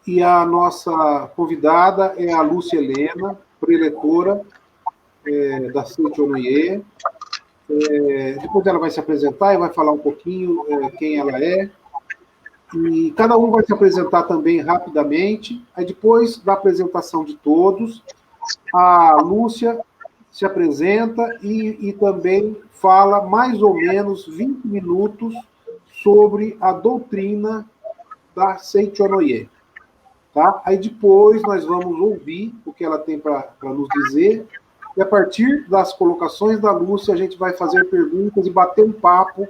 E a nossa convidada é a Lúcia Helena, preletora da Seitonoye. Depois ela vai se apresentar e vai falar um pouquinho quem ela é. E cada um vai se apresentar também rapidamente. Aí depois da apresentação de todos, a Lúcia se apresenta e também fala mais ou menos 20 minutos sobre a doutrina da Seitonoye. Tá? Aí depois nós vamos ouvir o que ela tem para nos dizer, e a partir das colocações da Lúcia, a gente vai fazer perguntas e bater um papo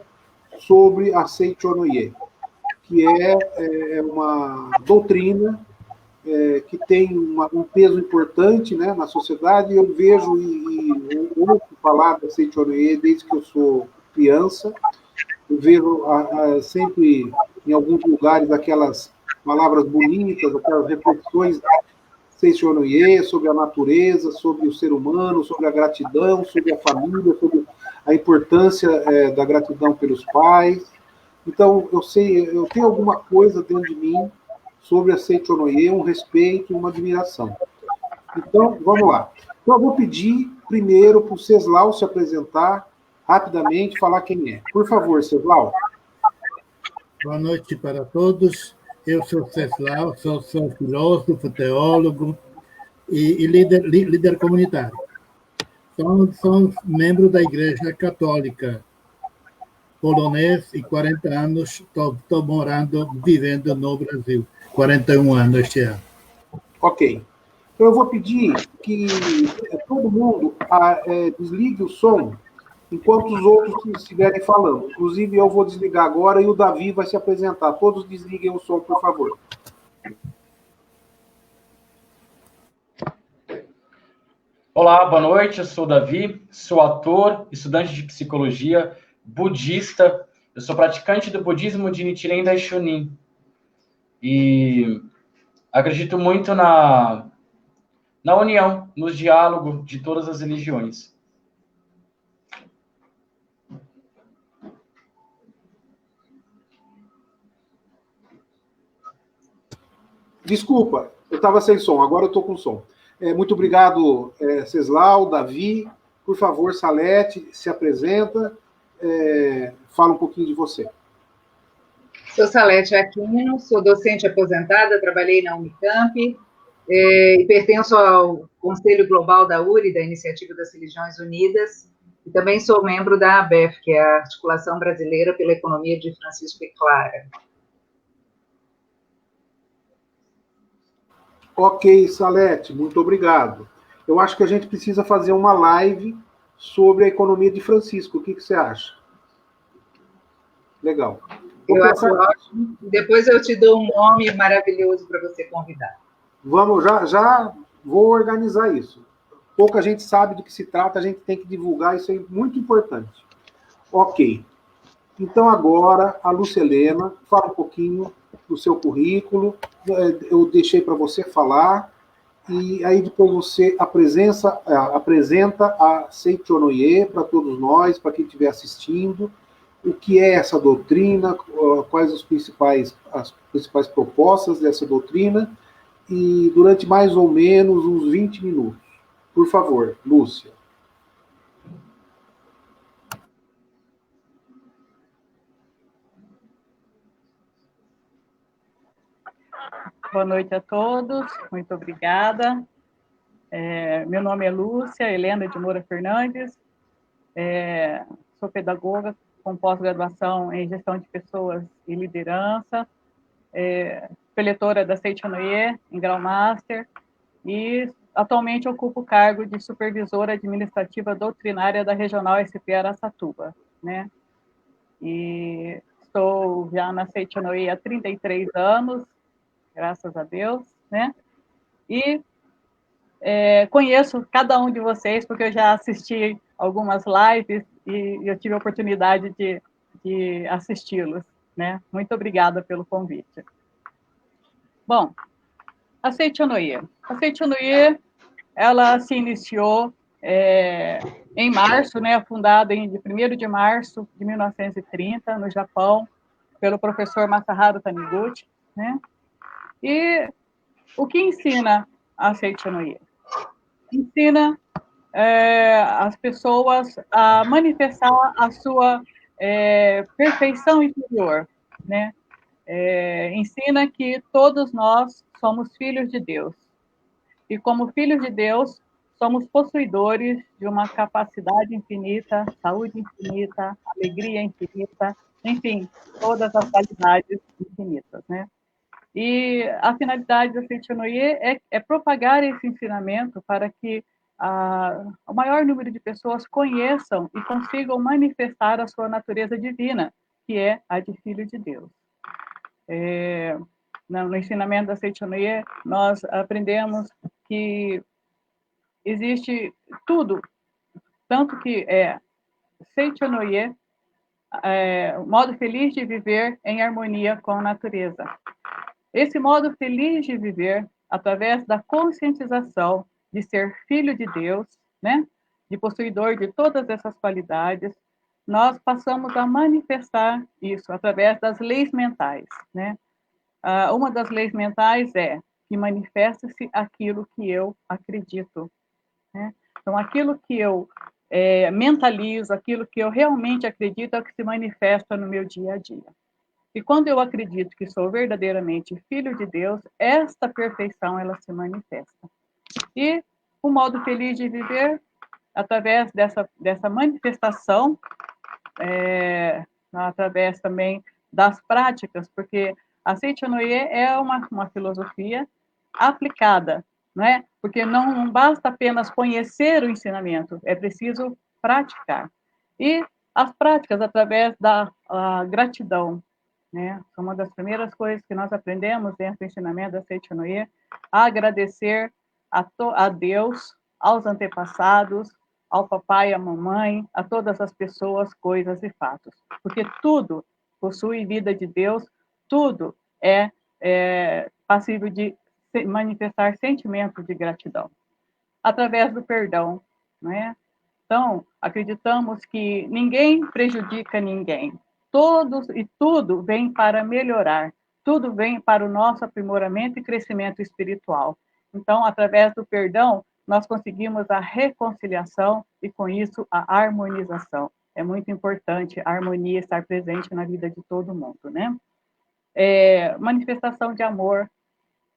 sobre a Seitonoye, que é uma doutrina que tem um peso importante, né, na sociedade. Eu vejo e ouço falar da Seitonoye desde que eu sou criança. Eu vejo sempre em alguns lugares aquelas palavras bonitas, aquelas reflexões Seitonoye sobre a natureza, sobre o ser humano, sobre a gratidão, sobre a família, sobre a importância da gratidão pelos pais. Então, eu tenho alguma coisa dentro de mim sobre a Seitonoye, um respeito, uma admiração. Então, vamos lá. Então, eu vou pedir primeiro para o Ceslau se apresentar rapidamente, falar quem é. Por favor, Ceslau. Boa noite para todos. Eu sou Ceslau, sou filósofo, teólogo e líder comunitário. Sou membro da Igreja Católica polonês e 40 anos estou vivendo no Brasil. 41 anos este ano. Ok. Então, eu vou pedir que todo mundo desligue o som enquanto os outros estiverem falando. Inclusive, eu vou desligar agora e o Davi vai se apresentar. Todos desliguem o som, por favor. Olá, boa noite. Eu sou o Davi, sou ator, estudante de psicologia, budista. Eu sou praticante do budismo de Nichiren Daishonin. E acredito muito na união, no diálogo de todas as religiões. Desculpa, eu estava sem som, agora eu estou com som. Muito obrigado, Ceslau, Davi. Por favor, Salete, se apresenta, fala um pouquinho de você. Sou Salete Aquino, sou docente aposentada, trabalhei na Unicamp e pertenço ao Conselho Global da URI, da Iniciativa das Religiões Unidas, e também sou membro da ABEF, que é a Articulação Brasileira pela Economia de Francisco e Clara. Ok, Salete, muito obrigado. Eu acho que a gente precisa fazer uma live sobre a economia de Francisco. O que você acha? Legal. Eu acho ótimo. Depois eu te dou um nome maravilhoso para você convidar. Vamos, já vou organizar isso. Pouca gente sabe do que se trata, a gente tem que divulgar, isso é muito importante. Ok. Então, agora, a Lúcia Helena, fala um pouquinho do seu currículo. Eu deixei para você falar, e aí depois você apresenta a Seitonoye para todos nós, para quem estiver assistindo, o que é essa doutrina, quais as principais propostas dessa doutrina, e durante mais ou menos uns 20 minutos. Por favor, Lúcia. Boa noite a todos, muito obrigada. Meu nome é Lúcia Helena de Moura Fernandes, sou pedagoga com pós-graduação em gestão de pessoas e liderança, preletora da Seitonoye, em grau master, e atualmente ocupo o cargo de supervisora administrativa doutrinária da Regional SP Araçatuba, né? E estou já na Seitonoye há 33 anos, graças a Deus, né? E conheço cada um de vocês, porque eu já assisti algumas lives e eu tive a oportunidade de assisti-los, né? Muito obrigada pelo convite. Bom, a Seitonoye. A Seitonoye, ela se iniciou em março, né? Fundada em 1º de março de 1930, no Japão, pelo professor Masaharu Taniguchi, né? E o que ensina a Seichonoye? Ensina as pessoas a manifestar a sua perfeição interior, né? Ensina que todos nós somos filhos de Deus. E como filhos de Deus, somos possuidores de uma capacidade infinita, saúde infinita, alegria infinita, enfim, todas as qualidades infinitas, né? E a finalidade da Seichonoye é propagar esse ensinamento para que o maior número de pessoas conheçam e consigam manifestar a sua natureza divina, que é a de filho de Deus. No ensinamento da Seichonoye, nós aprendemos que existe tudo, tanto que Seichonoye, o modo feliz de viver em harmonia com a natureza. Esse modo feliz de viver, através da conscientização de ser filho de Deus, né, de possuidor de todas essas qualidades, nós passamos a manifestar isso através das leis mentais, né? Uma das leis mentais é que manifesta-se aquilo que eu acredito, né? Então, aquilo que eu mentalizo, aquilo que eu realmente acredito é o que se manifesta no meu dia a dia. E quando eu acredito que sou verdadeiramente filho de Deus, esta perfeição ela se manifesta. E o modo feliz de viver, através dessa manifestação, através também das práticas, porque a Seichonoye é uma filosofia aplicada, não é? Porque não basta apenas conhecer o ensinamento, é preciso praticar. E as práticas através da gratidão, né? Uma das primeiras coisas que nós aprendemos dentro do ensinamento da Seichonoye, agradecer a Deus, aos antepassados, ao papai e à mamãe, a todas as pessoas, coisas e fatos. Porque tudo possui vida de Deus, tudo é passível de manifestar sentimento de gratidão. Através do perdão, não é? Então, acreditamos que ninguém prejudica ninguém. Todos e tudo vem para melhorar. Tudo vem para o nosso aprimoramento e crescimento espiritual. Então, através do perdão, nós conseguimos a reconciliação e, com isso, a harmonização. É muito importante a harmonia estar presente na vida de todo mundo, né? Manifestação de amor.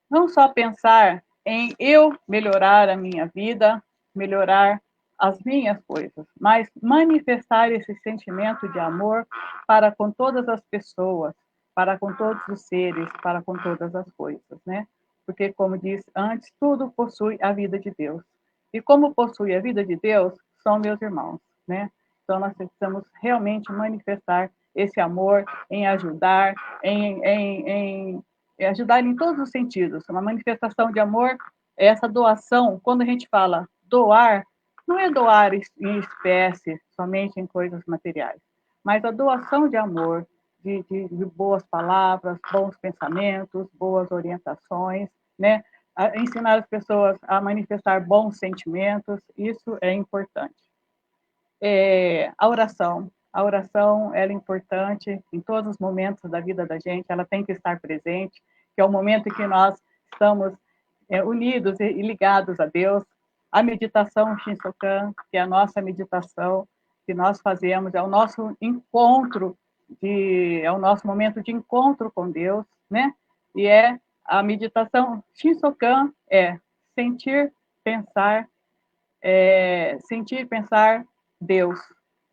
Não só pensar em eu melhorar a minha vida, melhorar as minhas coisas, mas manifestar esse sentimento de amor para com todas as pessoas, para com todos os seres, para com todas as coisas, né? Porque, como disse antes, tudo possui a vida de Deus. E como possui a vida de Deus, são meus irmãos, né? Então, nós precisamos realmente manifestar esse amor em ajudar, em ajudar em todos os sentidos. Uma manifestação de amor é essa doação. Quando a gente fala doar, não é doar em espécie, somente em coisas materiais, mas a doação de amor, de boas palavras, bons pensamentos, boas orientações, né? Ensinar as pessoas a manifestar bons sentimentos, isso é importante. A oração ela é importante em todos os momentos da vida da gente, ela tem que estar presente, que é o momento em que nós estamos unidos e ligados a Deus. A meditação Shinsokan, que é a nossa meditação que nós fazemos, é o nosso encontro, é o nosso momento de encontro com Deus, né? E a meditação Shinsokan sentir, pensar Deus,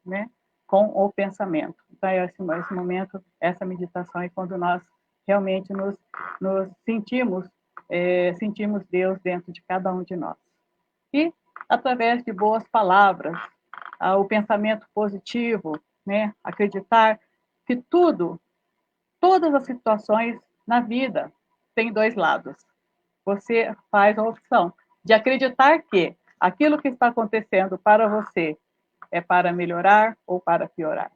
né? Com o pensamento. Então, esse momento, essa meditação é quando nós realmente nos sentimos Deus dentro de cada um de nós. E, através de boas palavras, o pensamento positivo, né? Acreditar que todas as situações na vida têm dois lados. Você faz a opção de acreditar que aquilo que está acontecendo para você é para melhorar ou para piorar.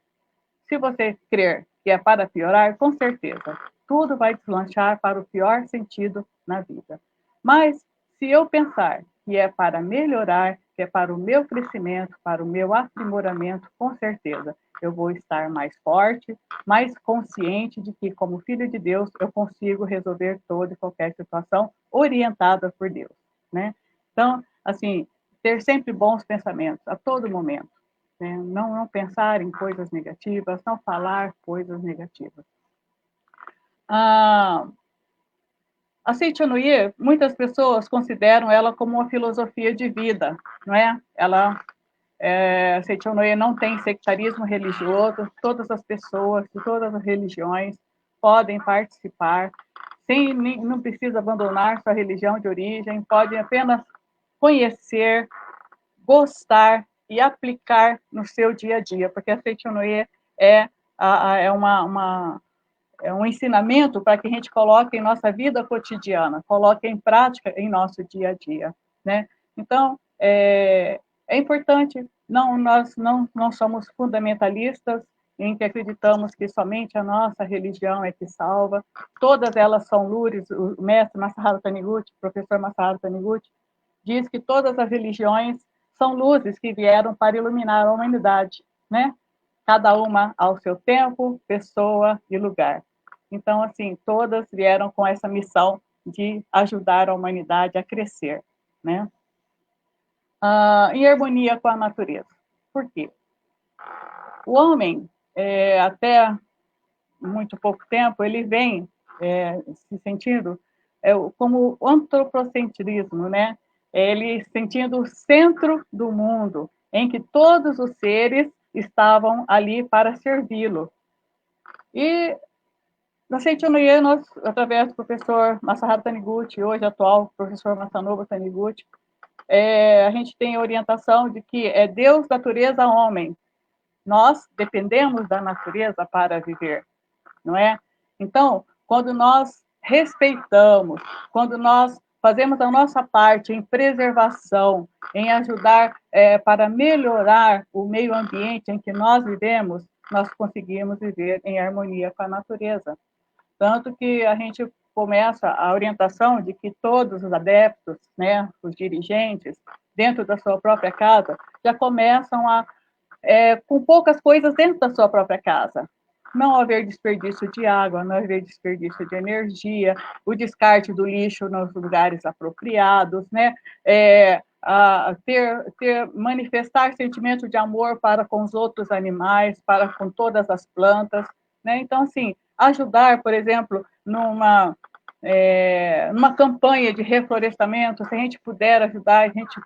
Se você crer que é para piorar, com certeza, tudo vai deslanchar para o pior sentido na vida. Mas, se eu pensar que é para melhorar, se é para o meu crescimento, para o meu aprimoramento, com certeza eu vou estar mais forte, mais consciente de que, como filho de Deus, eu consigo resolver toda e qualquer situação orientada por Deus, né? Então, assim, ter sempre bons pensamentos a todo momento, né? Não pensar em coisas negativas, não falar coisas negativas. A Seitinoye, muitas pessoas consideram ela como uma filosofia de vida, não é? A Seitinoye não tem sectarismo religioso, todas as pessoas de todas as religiões podem participar, não precisa abandonar sua religião de origem, pode apenas conhecer, gostar e aplicar no seu dia a dia, porque a Seitinoye é um ensinamento para que a gente coloque em nossa vida cotidiana, coloque em prática em nosso dia a dia, né? Então, é importante, nós não somos fundamentalistas, em que acreditamos que somente a nossa religião é que salva, todas elas são lures. O mestre Masaharu Taniguchi, o professor Masaharu Taniguchi, diz que todas as religiões são luzes que vieram para iluminar a humanidade, né? Cada uma ao seu tempo, pessoa e lugar. Então, assim, todas vieram com essa missão de ajudar a humanidade a crescer, né? Em harmonia com a natureza. Por quê? O homem, até muito pouco tempo, ele vem se sentindo como o antropocentrismo, né? Ele sentindo o centro do mundo, em que todos os seres estavam ali para servi-lo. E na Seitinoye, nós, através do professor Masaharu Taniguchi, hoje atual professor Masanobu Taniguchi, a gente tem a orientação de que é Deus, natureza, homem. Nós dependemos da natureza para viver, não é? Então, quando nós respeitamos, quando nós fazemos a nossa parte em preservação, em ajudar para melhorar o meio ambiente em que nós vivemos, nós conseguimos viver em harmonia com a natureza. Tanto que a gente começa a orientação de que todos os adeptos, né, os dirigentes, dentro da sua própria casa, já começam com poucas coisas dentro da sua própria casa. Não haver desperdício de água, não haver desperdício de energia, o descarte do lixo nos lugares apropriados, né? Manifestar sentimento de amor para com os outros animais, para com todas as plantas, né? Então, assim, ajudar, por exemplo, numa campanha de reflorestamento, se a gente puder ajudar, a gente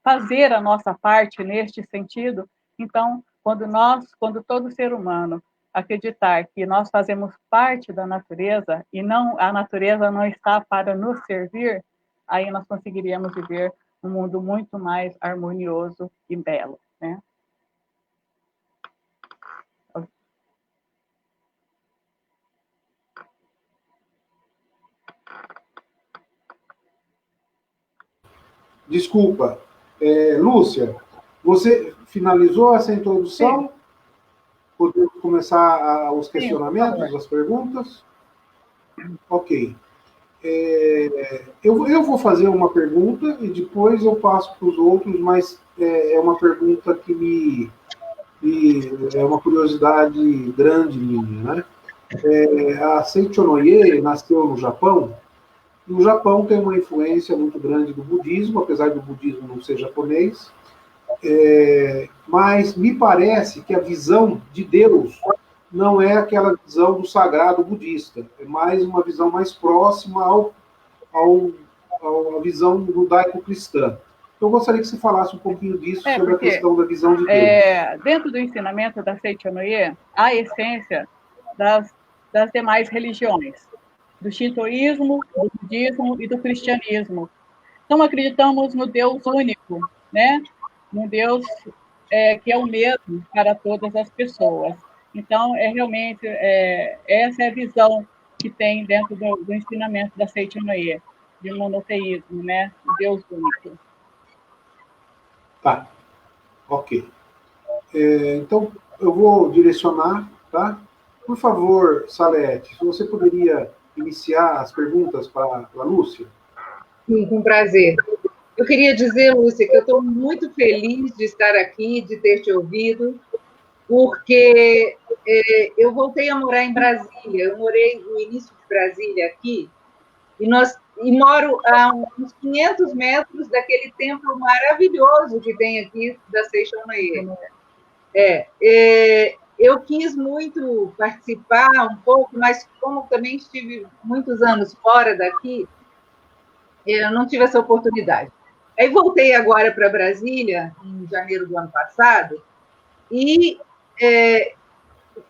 fazer a nossa parte neste sentido. Então, quando todo ser humano acreditar que nós fazemos parte da natureza e a natureza não está para nos servir, aí nós conseguiríamos viver um mundo muito mais harmonioso e belo, né? Desculpa. Lúcia, você finalizou essa introdução? Sim. Podemos começar os questionamentos, sim, as perguntas? Ok. Eu vou fazer uma pergunta e depois eu passo para os outros, mas é uma pergunta que é uma curiosidade grande minha, né? A Seitinoye nasceu no Japão. E o Japão tem uma influência muito grande do budismo, apesar do budismo não ser japonês. Mas me parece que a visão de Deus não é aquela visão do sagrado budista, é mais uma visão mais próxima à visão judaico-cristã. Então, eu gostaria que você falasse um pouquinho disso, sobre a questão da visão de Deus. Dentro do ensinamento da Seitinoye, há a essência das demais religiões, do shintoísmo, do budismo e do cristianismo. Então, acreditamos no Deus único, né? No Deus que é o mesmo para todas as pessoas. Então, realmente, essa é a visão que tem dentro do ensinamento da Seitinoye, de monoteísmo, né? Deus único. Tá, ok. Então, eu vou direcionar, tá? Por favor, Salete, se você poderia iniciar as perguntas para a Lúcia? Sim, com prazer. Eu queria dizer, Lúcia, que eu estou muito feliz de estar aqui, de ter te ouvido, porque eu voltei a morar em Brasília. Eu morei no início de Brasília aqui, e moro a uns 500 metros daquele templo maravilhoso que tem aqui da Seixonoye. Eu quis muito participar um pouco, mas como também estive muitos anos fora daqui, eu não tive essa oportunidade. Aí voltei agora para Brasília, em janeiro do ano passado, e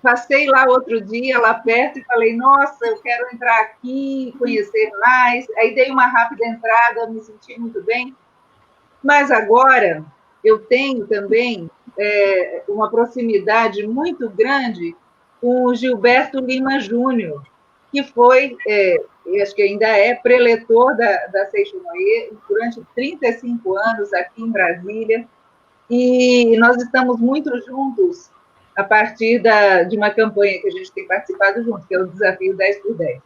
passei lá outro dia, lá perto, e falei, nossa, eu quero entrar aqui, conhecer mais. Aí dei uma rápida entrada, me senti muito bem. Mas agora eu tenho também uma proximidade muito grande com o Gilberto Lima Júnior, que foi, acho que ainda é, preletor da Seixonoye durante 35 anos aqui em Brasília, e nós estamos muito juntos a partir de uma campanha que a gente tem participado juntos, que é o Desafio 10x10.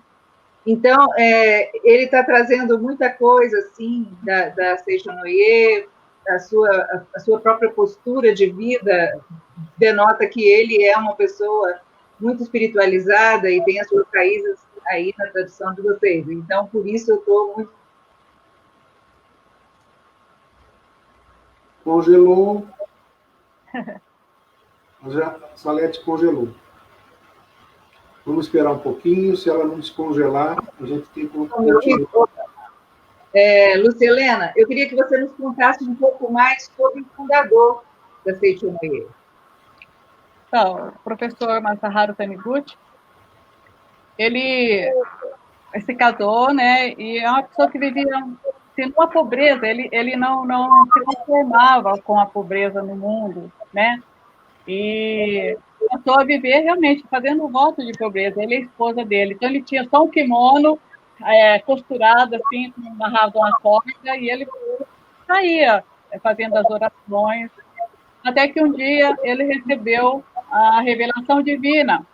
Então, ele está trazendo muita coisa assim da Seixonoye, a sua própria postura de vida denota que ele é uma pessoa muito espiritualizada e tem as suas raízes aí na tradição de vocês. Então, por isso eu estou muito... Congelou. A Salete congelou. Vamos esperar um pouquinho. Se ela não descongelar, a gente tem que continuar. Lúcia Helena, eu queria que você nos contasse um pouco mais sobre o fundador da Seixonoye. Então, o professor Masaharu Taniguchi, ele se casou, né, e é uma pessoa que vivia numa pobreza, ele não se conformava com a pobreza no mundo, né, e começou a viver realmente fazendo voto de pobreza, ele e a esposa dele. Então, ele tinha só um kimono costurado, assim, amarrado na corda, e ele saía fazendo as orações, até que um dia ele recebeu a revelação divina,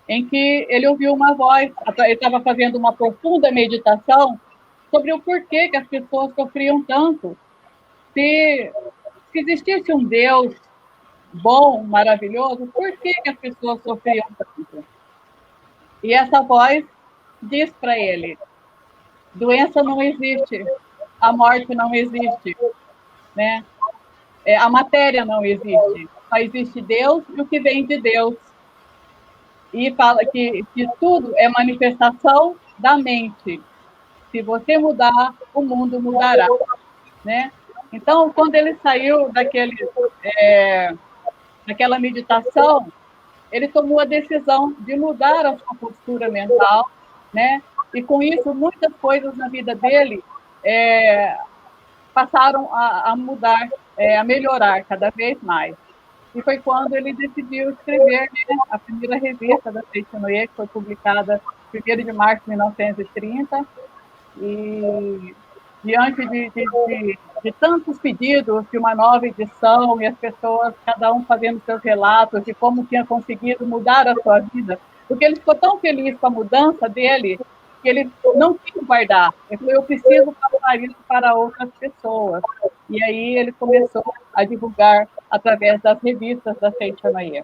em que ele ouviu uma voz, ele estava fazendo uma profunda meditação sobre o porquê que as pessoas sofriam tanto. Se existisse um Deus bom, maravilhoso, por que as pessoas sofriam tanto? E essa voz diz para ele, doença não existe, a morte não existe, né? A matéria não existe, só existe Deus e o que vem de Deus. E fala que tudo é manifestação da mente. Se você mudar, o mundo mudará, né? Então, quando ele saiu daquela meditação, ele tomou a decisão de mudar a sua postura mental, né? E com isso, muitas coisas na vida dele passaram a mudar, a melhorar cada vez mais. E foi quando ele decidiu escrever, né, a primeira revista da Seixonoye, que foi publicada em 1º de março de 1930. E diante de tantos pedidos de uma nova edição, e as pessoas, cada um fazendo seus relatos de como tinha conseguido mudar a sua vida, porque ele ficou tão feliz com a mudança dele, que ele não quis guardar. Ele falou, eu preciso passar isso para outras pessoas. E aí ele começou a divulgar através das revistas da Seixonoye.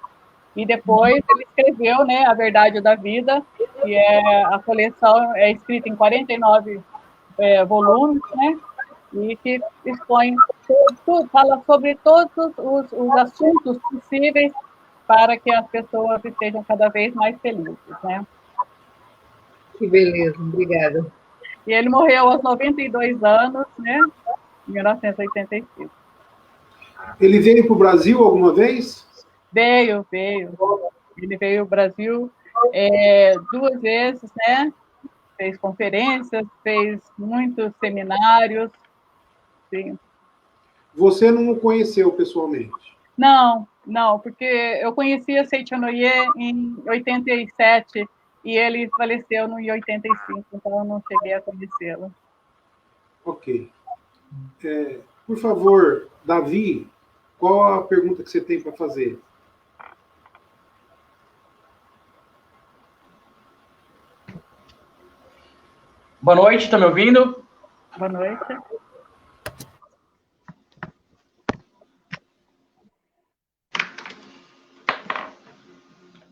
E depois ele escreveu, né, A Verdade da Vida, que a coleção é escrita em 49 volumes, né, e que expõe tudo, fala sobre todos os assuntos possíveis para que as pessoas estejam cada vez mais felizes, né. Que beleza, obrigada. E ele morreu aos 92 anos, né, em 1985. Ele veio para o Brasil alguma vez? Veio. Ele veio ao Brasil 2 vezes, né? Fez conferências, fez muitos seminários. Sim. Você não o conheceu pessoalmente? Não, porque eu conheci a Seixonoye em 87 e ele faleceu em 85, então eu não cheguei a conhecê-lo. Ok. Por favor, Davi, qual a pergunta que você tem para fazer? Boa noite, está me ouvindo? Boa noite.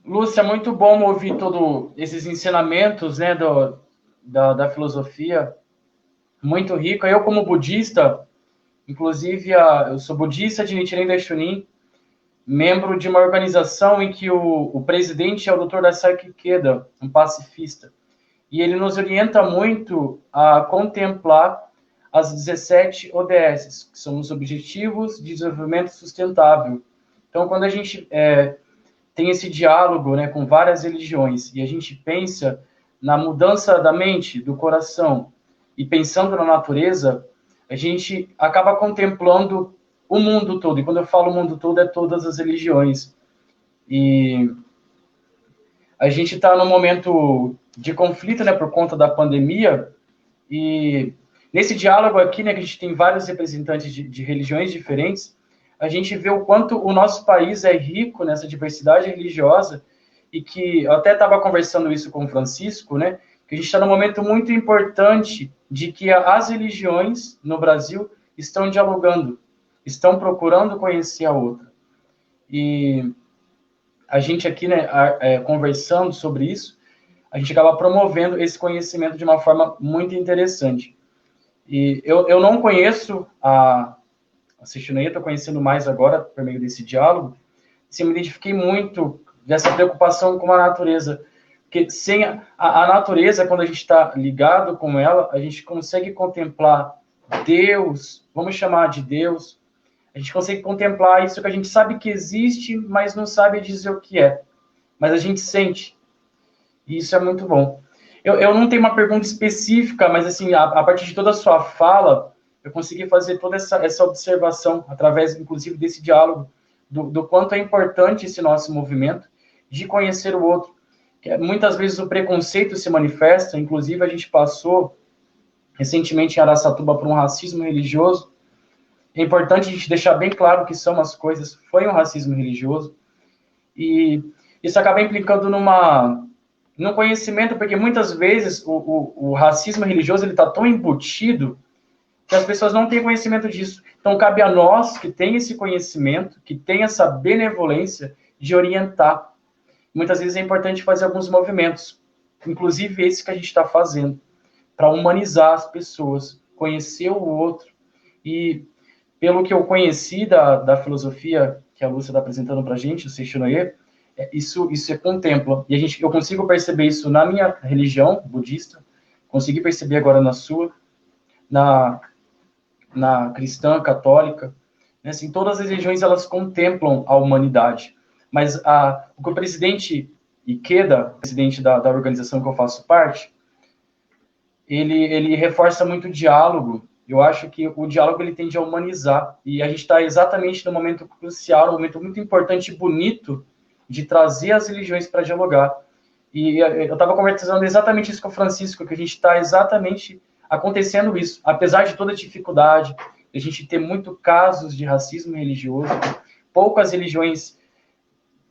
Lúcia, muito bom ouvir todos esses ensinamentos, né, da filosofia, muito rico. Eu, como budista, inclusive, eu sou budista de Nichiren Daishonin, membro de uma organização em que o presidente é o Dr. Daisaku Ikeda, um pacifista. E ele nos orienta muito a contemplar as 17 ODS, que são os Objetivos de Desenvolvimento Sustentável. Então, quando a gente tem esse diálogo, né, com várias religiões e a gente pensa na mudança da mente, do coração e pensando na natureza, a gente acaba contemplando o mundo todo. E quando eu falo mundo todo, é todas as religiões. E a gente está num momento de conflito, né, por conta da pandemia, e nesse diálogo aqui, né, que a gente tem vários representantes de religiões diferentes, a gente vê o quanto o nosso país é rico nessa diversidade religiosa, e que eu até estava conversando isso com o Francisco, né, que a gente está num momento muito importante de que as religiões no Brasil estão dialogando, estão procurando conhecer a outra. E a gente aqui, né, conversando sobre isso, a gente acaba promovendo esse conhecimento de uma forma muito interessante. E eu não conheço a Seishonoye, estou conhecendo mais agora por meio desse diálogo, e me identifiquei muito dessa preocupação com a natureza, porque sem a natureza, quando a gente está ligado com ela, a gente consegue contemplar Deus, vamos chamar de Deus, a gente consegue contemplar isso que a gente sabe que existe, mas não sabe dizer o que é, mas a gente sente, e isso é muito bom. Eu não tenho uma pergunta específica, mas assim, a partir de toda a sua fala, eu consegui fazer toda essa observação, através, inclusive, desse diálogo, do quanto é importante esse nosso movimento, de conhecer o outro. Muitas vezes o preconceito se manifesta, inclusive a gente passou, recentemente em Araçatuba, por um racismo religioso. É importante a gente deixar bem claro o que são as coisas, foi um racismo religioso, e isso acaba implicando num conhecimento, porque muitas vezes o racismo religioso está tão embutido que as pessoas não têm conhecimento disso. Então, cabe a nós, que tem esse conhecimento, que tem essa benevolência, de orientar. Muitas vezes é importante fazer alguns movimentos, inclusive esse que a gente está fazendo, para humanizar as pessoas, conhecer o outro. E, pelo que eu conheci da filosofia que a Lúcia está apresentando para a gente, o Seishonoye, isso contempla. E eu consigo perceber isso na minha religião budista, consegui perceber agora na sua, na cristã, católica, né? Assim, todas as religiões, elas contemplam a humanidade, mas o que o presidente Ikeda, presidente da organização que eu faço parte, ele reforça muito o diálogo. Eu acho que o diálogo ele tende a humanizar, e a gente está exatamente no momento crucial, no momento muito importante e bonito de trazer as religiões para dialogar. E eu estava conversando exatamente isso com o Francisco, que a gente está exatamente acontecendo isso, apesar de toda a dificuldade, a gente ter muito casos de racismo religioso, poucas religiões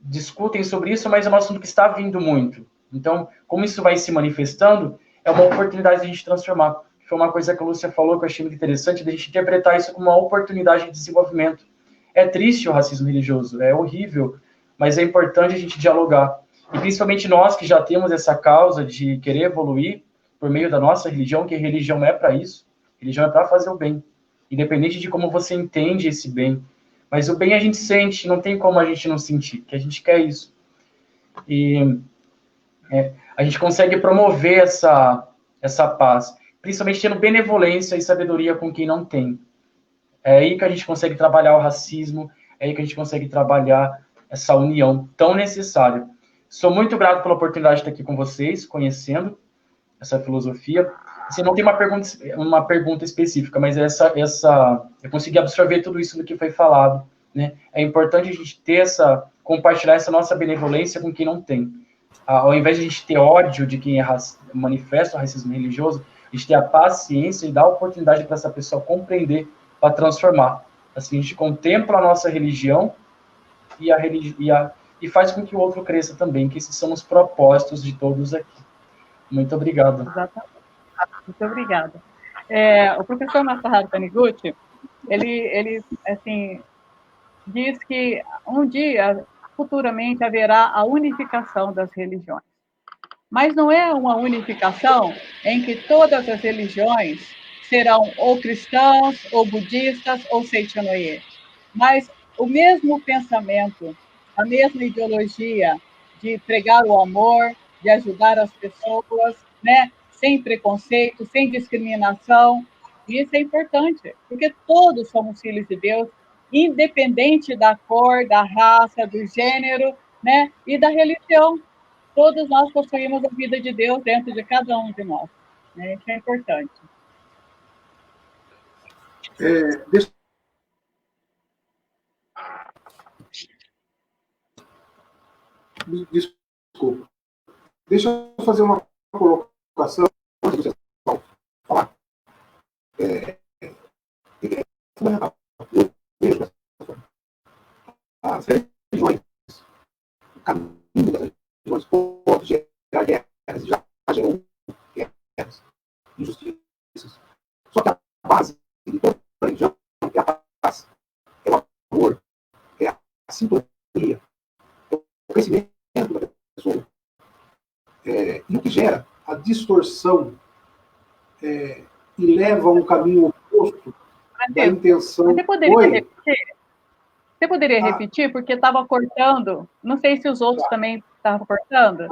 discutem sobre isso, mas é um assunto que está vindo muito. Então, como isso vai se manifestando, é uma oportunidade de a gente transformar. Foi uma coisa que a Lúcia falou que eu achei muito interessante, de a gente interpretar isso como uma oportunidade de desenvolvimento. É triste o racismo religioso, é horrível, mas é importante a gente dialogar. E principalmente nós que já temos essa causa de querer evoluir por meio da nossa religião, que religião é para isso, religião é para fazer o bem, independente de como você entende esse bem. Mas o bem a gente sente, não tem como a gente não sentir, que a gente quer isso. E a gente consegue promover essa paz, principalmente tendo benevolência e sabedoria com quem não tem. É aí que a gente consegue trabalhar o racismo, é aí que a gente consegue trabalhar essa união tão necessária. Sou muito grato pela oportunidade de estar aqui com vocês, conhecendo essa filosofia. Assim, não tem uma pergunta específica, mas eu consegui absorver tudo isso do que foi falado, né? É importante a gente compartilhar essa nossa benevolência com quem não tem. Ao invés de a gente ter ódio de quem manifesta o racismo religioso, a gente ter a paciência e dar a oportunidade para essa pessoa compreender, para transformar. Assim, a gente contempla a nossa religião e faz com que o outro cresça também, que esses são os propósitos de todos aqui. Muito obrigado. Exatamente. Muito obrigada. O professor Masaharu Taniguchi, ele assim, diz que um dia futuramente haverá a unificação das religiões. Mas não é uma unificação em que todas as religiões serão ou cristãs, ou budistas, ou Seichonoye. Mas o mesmo pensamento, a mesma ideologia de pregar o amor, de ajudar as pessoas, né? Sem preconceito, sem discriminação. Isso é importante, porque todos somos filhos de Deus, independente da cor, da raça, do gênero, né? E da religião. Todos nós possuímos a vida de Deus dentro de cada um de nós. Né? Isso é importante. Desculpa. Deixa eu fazer uma colocação antes de você falar. Fundamental. Eu vejo as religiões, o caminho das religiões pode gerar guerras, já gerou guerras, injustiças. Só que a base de toda religião é a paz, é o amor, é a sintonia, é o crescimento da pessoa. E o que gera a distorção e leva a um caminho oposto da intenção. Você poderia repetir? Você poderia repetir? Porque estava cortando. Não sei se os outros também estavam cortando.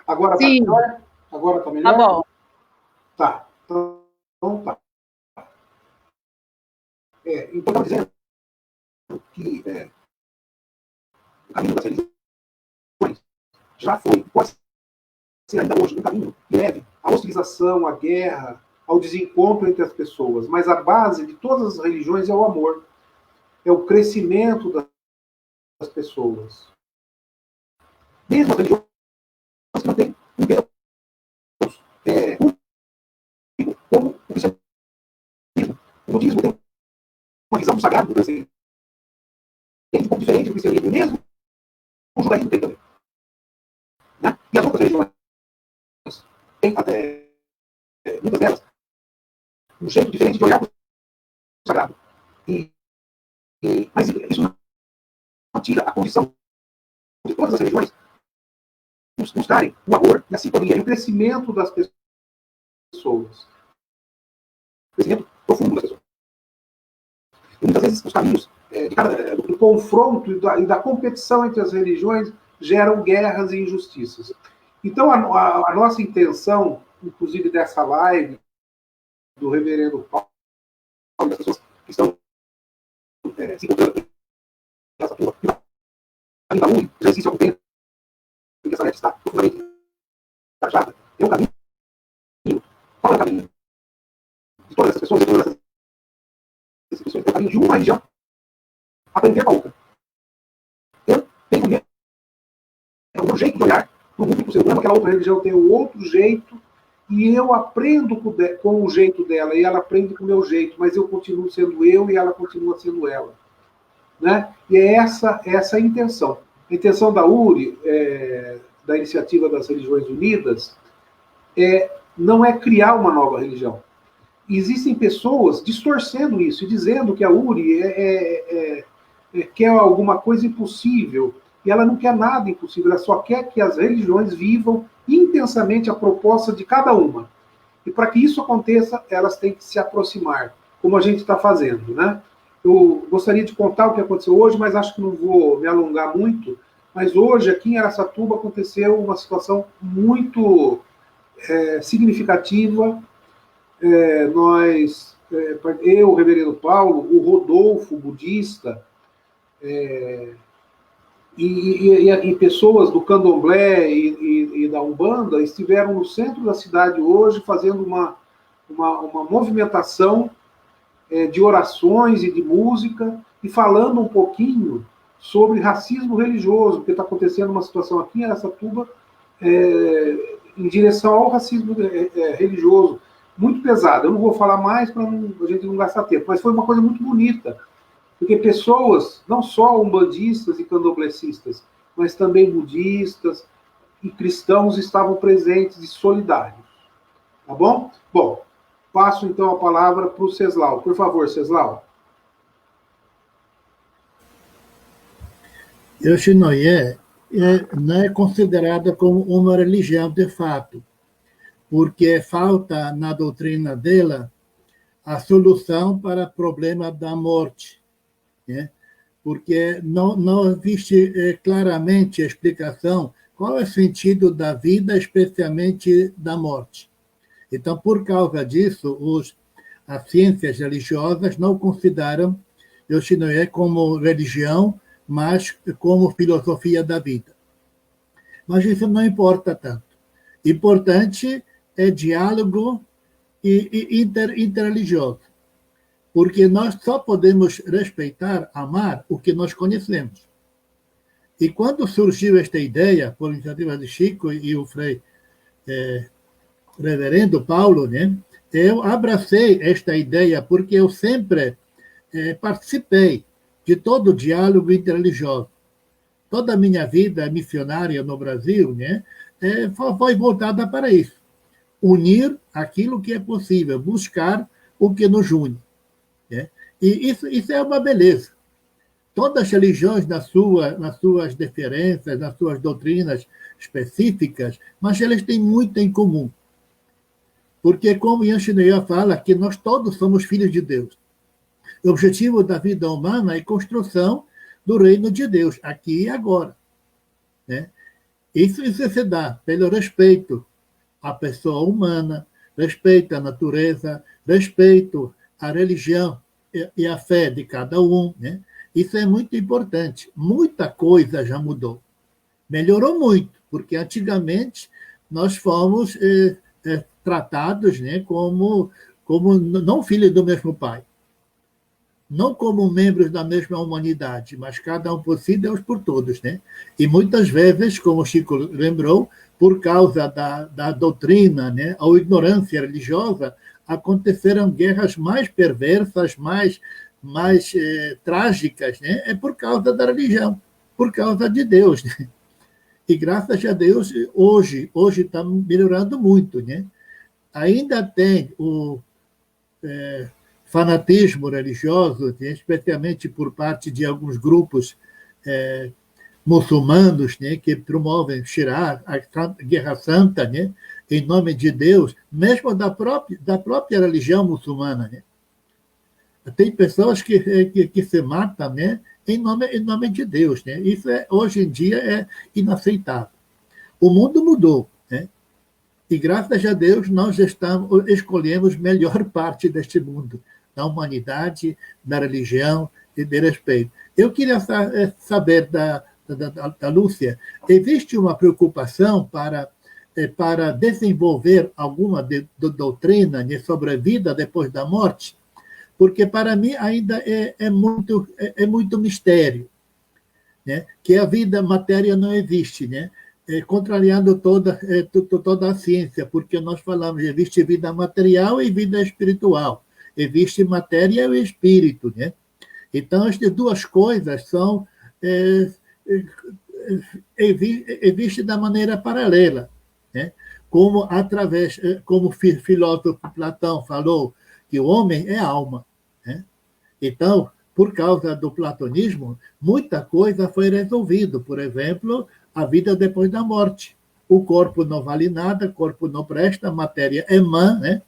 Agora está melhor? Agora está melhor? Tá bom. Tá. Então tá. Então, estou dizendo que o caminho das religiões já foi, pode ser ainda hoje, um caminho que leve à hostilização, à guerra, ao desencontro entre as pessoas. Mas a base de todas as religiões é o amor. É o crescimento das pessoas. Mesmo as religiões que não têm um Deus como o cristianismo. O budismo tem uma visão do sagrado do crescimento um pouco diferente do cristianismo, mesmo o judaísmo tem também. Né? E as outras religiões têm até, muitas delas, um jeito diferente de olhar para o sagrado. Mas isso não tira a condição de todas as religiões buscarem o amor e a sintonia e o crescimento das pessoas. O crescimento profundo das pessoas. E muitas vezes os caminhos do confronto e da competição entre as religiões geram guerras e injustiças. Então, a nossa intenção, inclusive dessa live do reverendo Paulo, das pessoas que estão se encontrando nessa turma, a da UNI, já existe há algum tempo, porque essa rede está profundamente engajada, é um caminho. Qual é o caminho de todas essas pessoas, de todas essas instituições? É o caminho de uma religião aprender com a outra. Eu tenho o meu jeito de olhar para o mundo e para o ser humano, aquela outra religião tem o outro jeito, e eu aprendo com o jeito dela, e ela aprende com o meu jeito, mas eu continuo sendo eu e ela continua sendo ela. Né? E é essa a intenção. A intenção da URI, da Iniciativa das Religiões Unidas, não é criar uma nova religião. Existem pessoas distorcendo isso e dizendo que a URI quer alguma coisa impossível. E ela não quer nada impossível, ela só quer que as religiões vivam intensamente a proposta de cada uma. E para que isso aconteça, elas têm que se aproximar, como a gente está fazendo, né? Eu gostaria de contar o que aconteceu hoje, mas acho que não vou me alongar muito. Mas hoje, aqui em Araçatuba, aconteceu uma situação muito significativa. Eu, o reverendo Paulo, o Rodolfo, budista, e pessoas do Candomblé e da Umbanda estiveram no centro da cidade hoje fazendo uma movimentação de orações e de música e falando um pouquinho sobre racismo religioso, porque está acontecendo uma situação aqui em Araçatuba em direção ao racismo religioso, muito pesado. Eu não vou falar mais para a gente não gastar tempo, mas foi uma coisa muito bonita, porque pessoas, não só umbandistas e candomblecistas, mas também budistas e cristãos estavam presentes e solidários. Tá bom? Bom, passo então a palavra para o Ceslau. Por favor, Ceslau. Yoshinoye não é considerada como uma religião de fato, porque falta na doutrina dela a solução para o problema da morte, né? Porque não existe claramente a explicação qual é o sentido da vida, especialmente da morte. Então, por causa disso, as ciências religiosas não consideram Yoshinoye como religião, mas como filosofia da vida. Mas isso não importa tanto. Importante é diálogo interreligioso, porque nós só podemos respeitar, amar o que nós conhecemos. E quando surgiu esta ideia, por iniciativa de Chico e o Frei Reverendo Paulo, né, eu abracei esta ideia porque eu sempre participei de todo o diálogo interreligioso. Toda a minha vida missionária no Brasil, né, foi voltada para isso. Unir aquilo que é possível, buscar o que nos une. Né? E isso é uma beleza. Todas as religiões, nas suas diferenças, nas suas doutrinas específicas, mas elas têm muito em comum. Porque, como Yoshinoya fala, que nós todos somos filhos de Deus. O objetivo da vida humana é a construção do reino de Deus, aqui e agora. Né? Isso se dá pelo respeito à pessoa humana, respeito à natureza, respeito à religião e à fé de cada um. Né? Isso é muito importante. Muita coisa já mudou. Melhorou muito, porque antigamente nós fomos tratados, né, como não filhos do mesmo pai, não como membros da mesma humanidade, mas cada um por si, Deus por todos. Né? E muitas vezes, como o Chico lembrou, por causa da doutrina, né, ou ignorância religiosa, aconteceram guerras mais perversas, mais trágicas, né? É por causa da religião, por causa de Deus. Né? E graças a Deus, hoje está melhorando muito. Né? Ainda tem o fanatismo religioso, né? Especialmente por parte de alguns grupos muçulmanos, né? Que promovem Shirah, a Guerra Santa, né? Em nome de Deus, mesmo da própria religião muçulmana. Né? Tem pessoas que se matam, né? em nome de Deus. Né? Isso hoje em dia é inaceitável. O mundo mudou. Né? E, graças a Deus, nós escolhemos a melhor parte deste mundo, da humanidade, da religião e de respeito. Eu queria saber da Lúcia, existe uma preocupação para desenvolver alguma doutrina sobre a vida depois da morte? Porque, para mim, ainda é muito mistério. Né? Que a vida, a matéria não existe, né? Contrariando toda a ciência, porque nós falamos, existe vida material e vida espiritual. Existe matéria e espírito. Né? Então, estas duas coisas são existem da maneira paralela. Né? Como o filósofo Platão falou, que o homem é alma. Né? Então, por causa do platonismo, muita coisa foi resolvida. Por exemplo, a vida depois da morte. O corpo não vale nada, o corpo não presta, a matéria é má, né?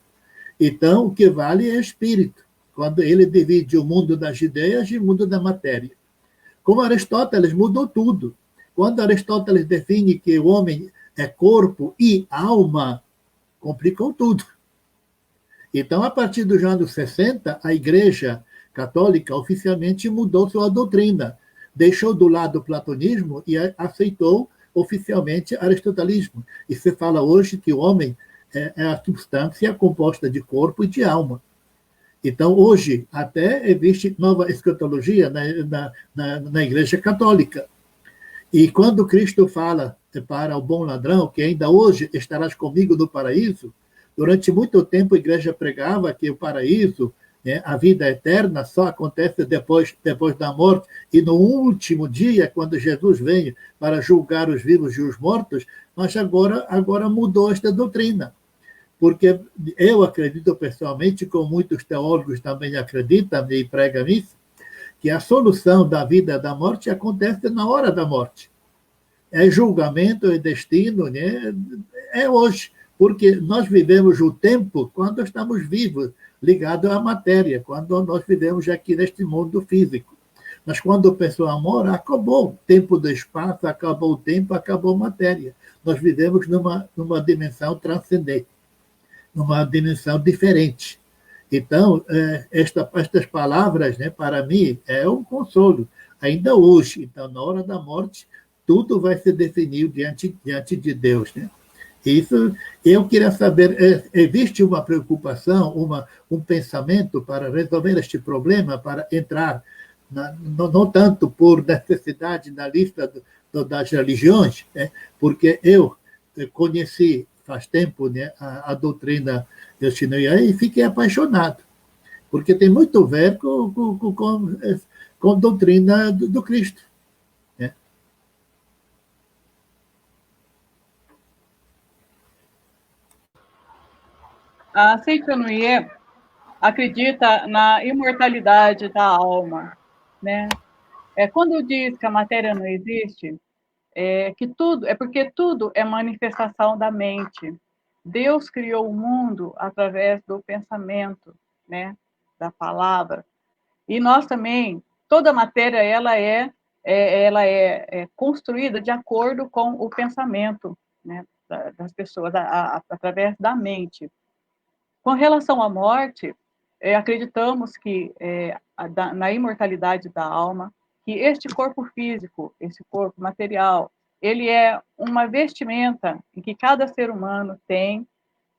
Então, o que vale é espírito, quando ele divide o mundo das ideias e o mundo da matéria. Como Aristóteles mudou tudo. Quando Aristóteles define que o homem é corpo e alma, complicou tudo. Então, a partir dos anos 60, a Igreja Católica oficialmente mudou sua doutrina, deixou do lado o platonismo e aceitou oficialmente o aristotelismo. E se fala hoje que o homem é a substância composta de corpo e de alma. Então, hoje, até existe nova escatologia na Igreja Católica. E quando Cristo fala para o bom ladrão, que ainda hoje estarás comigo no paraíso, durante muito tempo a Igreja pregava que o paraíso, né, a vida eterna, só acontece depois da morte, e no último dia, quando Jesus vem para julgar os vivos e os mortos, mas agora mudou esta doutrina. Porque eu acredito pessoalmente, como muitos teólogos também acreditam e pregam isso, que a solução da vida e da morte acontece na hora da morte. É julgamento, é destino, né? É hoje, porque nós vivemos o tempo quando estamos vivos, ligados à matéria, quando nós vivemos aqui neste mundo físico. Mas quando a pessoa morre, acabou o tempo do espaço, acabou o tempo, acabou a matéria. Nós vivemos numa dimensão transcendente, numa dimensão diferente. Então, estas palavras, né, para mim, é um consolo, ainda hoje. Então, na hora da morte, tudo vai ser definido diante de Deus, né? Isso, eu queria saber, existe uma preocupação, um pensamento para resolver este problema, para entrar, não tanto por necessidade na lista das religiões, né? Porque eu conheci faz tempo, né, a doutrina Yoshinoya e fiquei apaixonado, porque tem muito a ver com a doutrina do Cristo. Né? A Seichonoye acredita na imortalidade da alma, né? Quando diz que a matéria não existe, que tudo é porque tudo é manifestação da mente. Deus criou o mundo através do pensamento, né, da palavra. E nós também, toda a matéria ela é construída de acordo com o pensamento, né, das pessoas, através da mente. Com relação à morte, acreditamos que na imortalidade da alma, que este corpo físico, esse corpo material, ele é uma vestimenta em que cada ser humano tem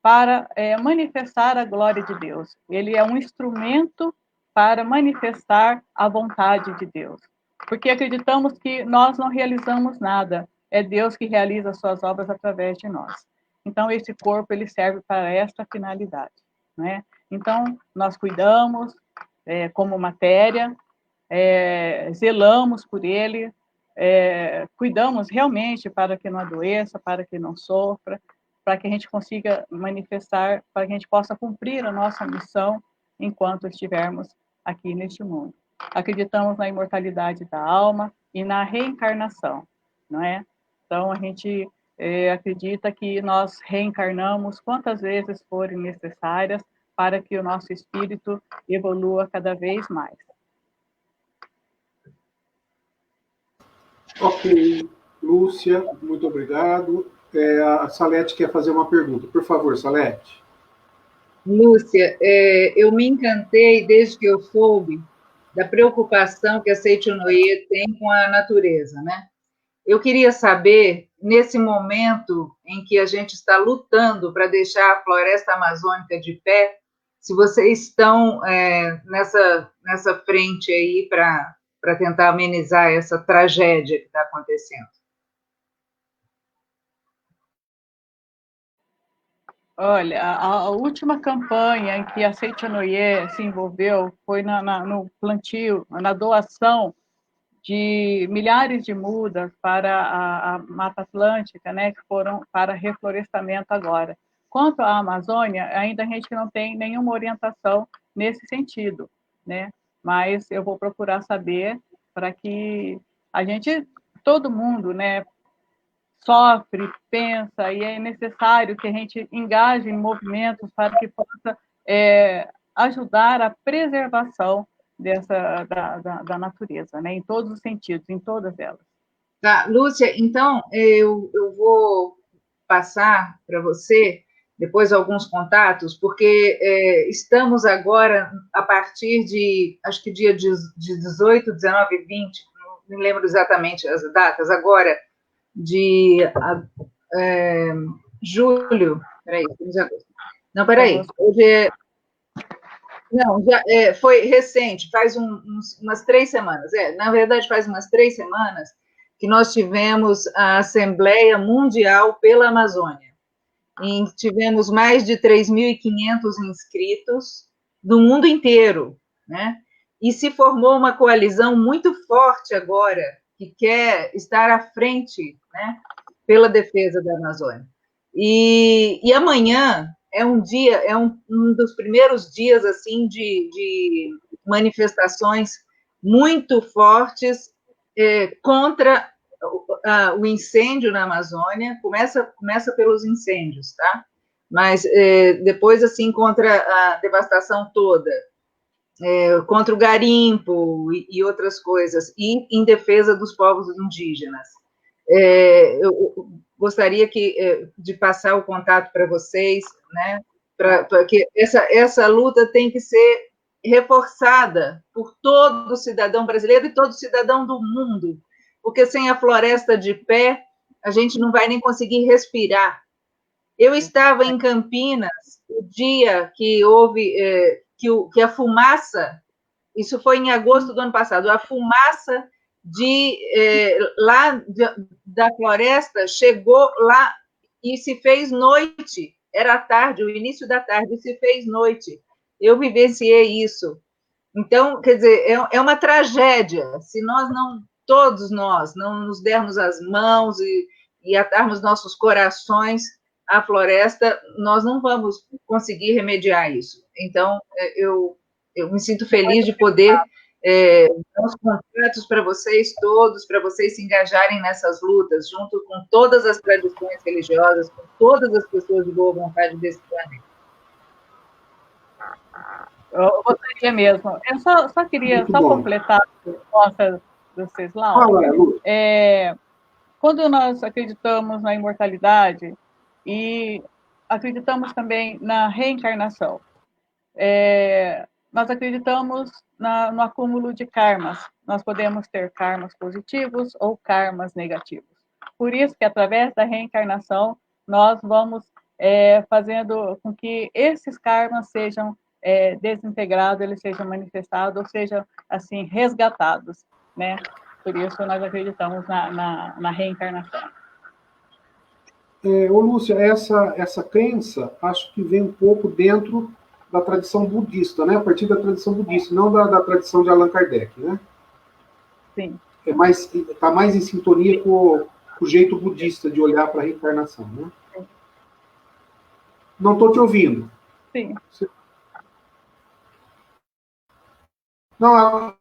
para manifestar a glória de Deus. Ele é um instrumento para manifestar a vontade de Deus. Porque acreditamos que nós não realizamos nada, é Deus que realiza as suas obras através de nós. Então, esse corpo ele serve para esta finalidade, né? Então, nós cuidamos como matéria, zelamos por ele, cuidamos realmente para que não adoeça, para que não sofra, para que a gente consiga manifestar, para que a gente possa cumprir a nossa missão enquanto estivermos aqui neste mundo. Acreditamos na imortalidade da alma e na reencarnação, não é? Então, a gente acredita que nós reencarnamos quantas vezes forem necessárias para que o nosso espírito evolua cada vez mais. Ok, Lúcia, muito obrigado. A Salete quer fazer uma pergunta. Por favor, Salete. Lúcia, eu me encantei desde que eu soube da preocupação que a Seichonoye tem com a natureza, né? Eu queria saber, nesse momento em que a gente está lutando para deixar a floresta amazônica de pé, se vocês estão nessa frente aí para tentar amenizar essa tragédia que está acontecendo. Olha, a última campanha em que a Seichonoye se envolveu foi no plantio, na doação de milhares de mudas para a Mata Atlântica, né, que foram para reflorestamento agora. Quanto à Amazônia, ainda a gente não tem nenhuma orientação nesse sentido, né? Mas eu vou procurar saber para que todo mundo, né, sofre, pensa, e é necessário que a gente engaje em movimentos para que possa ajudar a preservação da natureza, né? Em todos os sentidos, em todas elas. Tá, Lúcia, então eu vou passar para você depois alguns contatos, porque estamos agora, a partir de, acho que dia de 18, 19 e 20, não me lembro exatamente as datas, agora de julho, peraí, não, peraí, hoje não, já foi recente, faz umas 3 semanas, na verdade faz umas 3 semanas que nós tivemos a Assembleia Mundial pela Amazônia, em que tivemos mais de 3.500 inscritos do mundo inteiro, né? E se formou uma coalizão muito forte agora, que quer estar à frente, né, pela defesa da Amazônia. E amanhã é um dia, um dos primeiros dias assim de manifestações muito fortes contra o incêndio na Amazônia. Começa pelos incêndios, tá? Mas depois, assim, contra a devastação toda, contra o garimpo e outras coisas, e em defesa dos povos indígenas. Eu gostaria de passar o contato para vocês, né, para que essa luta tem que ser reforçada por todo cidadão brasileiro e todo cidadão do mundo, porque sem a floresta de pé, a gente não vai nem conseguir respirar. Eu estava em Campinas o dia que houve que a fumaça, isso foi em agosto do ano passado, a fumaça da floresta chegou lá e se fez noite, era tarde, o início da tarde, e se fez noite. Eu vivenciei isso. Então, quer dizer, é uma tragédia. Se todos nós, não nos dermos as mãos e atarmos nossos corações à floresta, nós não vamos conseguir remediar isso. Então, eu me sinto feliz de poder dar os contatos para vocês todos, para vocês se engajarem nessas lutas, junto com todas as tradições religiosas, com todas as pessoas de boa vontade desse planeta. Eu gostaria mesmo. Eu só queria completar a resposta do Ceslau. Quando nós acreditamos na imortalidade e acreditamos também na reencarnação, nós acreditamos no acúmulo de karmas. Nós podemos ter karmas positivos ou karmas negativos. Por isso que, através da reencarnação, nós vamos fazendo com que esses karmas sejam desintegrados, eles sejam manifestados, ou sejam, assim, resgatados, né? Por isso, nós acreditamos na reencarnação. Lúcia, essa crença, acho que vem um pouco dentro da tradição budista, né? A partir da tradição budista, não da tradição de Allan Kardec, né? Sim. Está mais em sintonia com o jeito budista de olhar para a reencarnação, né? Sim. Não estou te ouvindo. Sim. Não,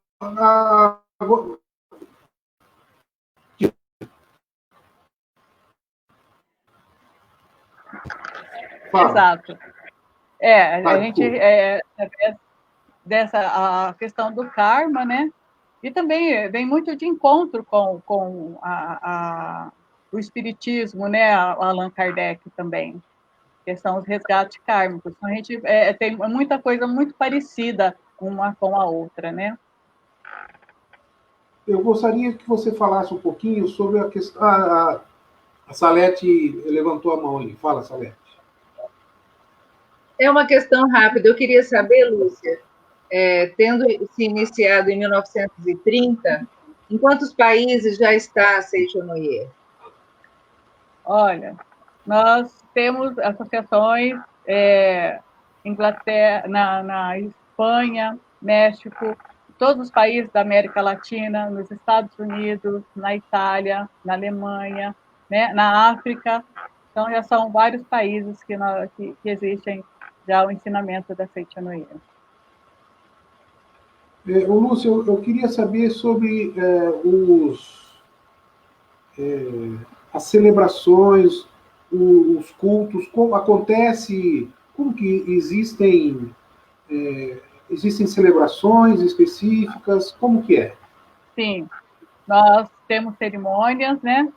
Exato. A gente, a questão do karma, né? E também vem muito de encontro com o espiritismo, né? Allan Kardec também, que são os resgates kármicos. Então, a gente tem muita coisa muito parecida uma com a outra, né? Eu gostaria que você falasse um pouquinho sobre a questão... A Salete levantou a mão ali. Fala, Salete. É uma questão rápida. Eu queria saber, Lúcia, tendo se iniciado em 1930, em quantos países já está a Seichonoye? Olha, nós temos associações Inglaterra, na Espanha, México, todos os países da América Latina, nos Estados Unidos, na Itália, na Alemanha, né, na África. Então, já são vários países que existem já o ensinamento da Seichonoye. Lúcio, eu queria saber sobre as celebrações, os cultos, como acontece, como que existem celebrações específicas, como que é? Sim, nós temos cerimônias, né?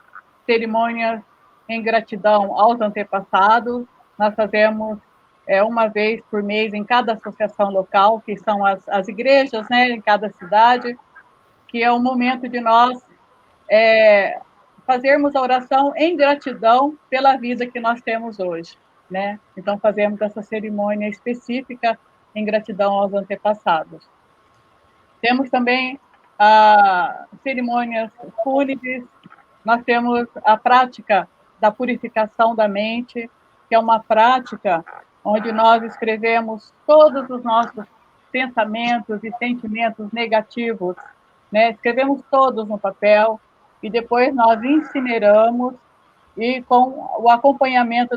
Cerimônias em gratidão aos antepassados. Nós fazemos uma vez por mês em cada associação local, que são as igrejas, né, em cada cidade, que é o momento de nós fazermos a oração em gratidão pela vida que nós temos hoje, né? Então, fazemos essa cerimônia específica em gratidão aos antepassados. Temos também cerimônias fúnebres, nós temos a prática da purificação da mente, que é uma prática onde nós escrevemos todos os nossos pensamentos e sentimentos negativos, né? Escrevemos todos no papel e depois nós incineramos e com o acompanhamento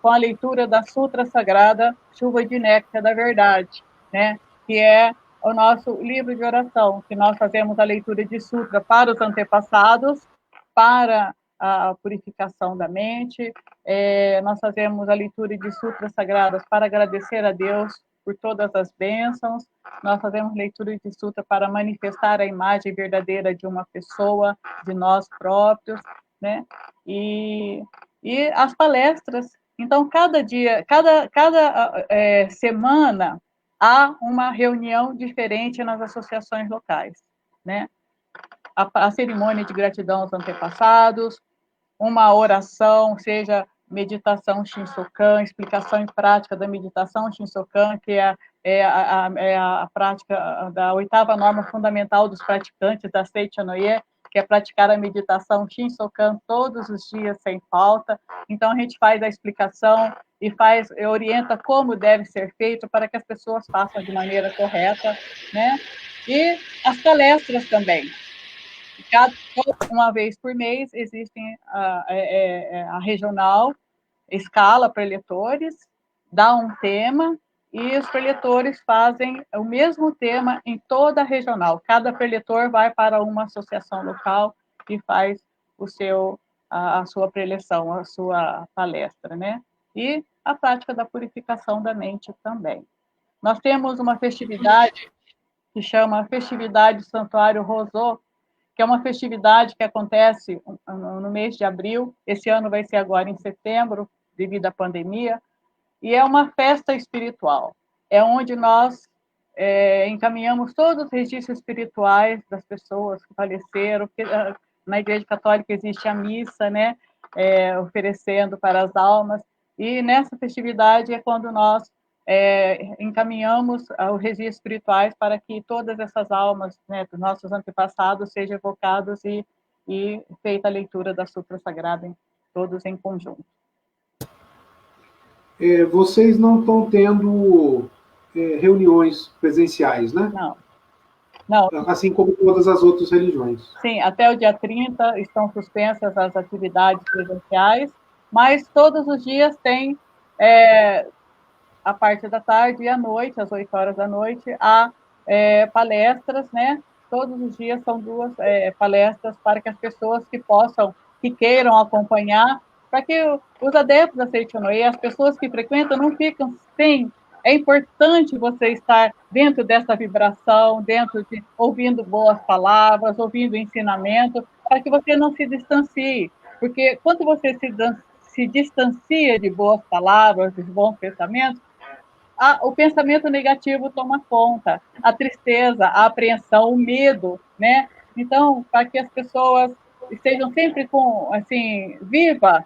com a leitura da Sutra Sagrada, Chuva de Néctar da Verdade, né? Que é o nosso livro de oração, que nós fazemos a leitura de sutra para os antepassados, para a purificação da mente. Nós fazemos a leitura de sutras sagradas para agradecer a Deus por todas as bênçãos. Nós fazemos leitura de sutra para manifestar a imagem verdadeira de uma pessoa, de nós próprios, né? E as palestras. Então, cada dia, cada semana, há uma reunião diferente nas associações locais, né? A cerimônia de gratidão aos antepassados, uma oração, seja meditação Shinsokan, explicação em prática da meditação Shinsokan, que é a prática da 8ª norma fundamental dos praticantes da Seicho Noye, que é praticar a meditação Shinsokan todos os dias sem falta. Então, a gente faz a explicação e orienta como deve ser feito para que as pessoas façam de maneira correta, né? E as palestras também. Uma vez por mês existem a regional, escala preletores, dá um tema, e os preletores fazem o mesmo tema em toda a regional. Cada preletor vai para uma associação local e faz a sua preleção, a sua palestra, né? E a prática da purificação da mente também. Nós temos uma festividade que chama Festividade Santuário Rosô, que é uma festividade que acontece no mês de abril. Esse ano vai ser agora em setembro, devido à pandemia, e é uma festa espiritual. É onde nós encaminhamos todos os registros espirituais das pessoas que faleceram, porque na Igreja Católica existe a missa, né, oferecendo para as almas, e nessa festividade é quando nós encaminhamos os registros espirituais para que todas essas almas, né, dos nossos antepassados sejam evocados e feita a leitura da Sutra Sagrada, todos em conjunto. Vocês não estão tendo reuniões presenciais, né? Não. Assim como todas as outras religiões. Sim, até o dia 30 estão suspensas as atividades presenciais, mas todos os dias tem, a parte da tarde e à noite, às 8 horas da noite, há palestras, né? Todos os dias são 2 palestras para que as pessoas que queiram acompanhar, para que os adeptos da Seicho Noye, as pessoas que frequentam, não ficam sem. É importante você estar dentro dessa vibração, ouvindo boas palavras, ouvindo ensinamento, para que você não se distancie. Porque quando você se distancia de boas palavras, de bons pensamentos, o pensamento negativo toma conta, a tristeza, a apreensão, o medo, né? Então, para que as pessoas estejam sempre viva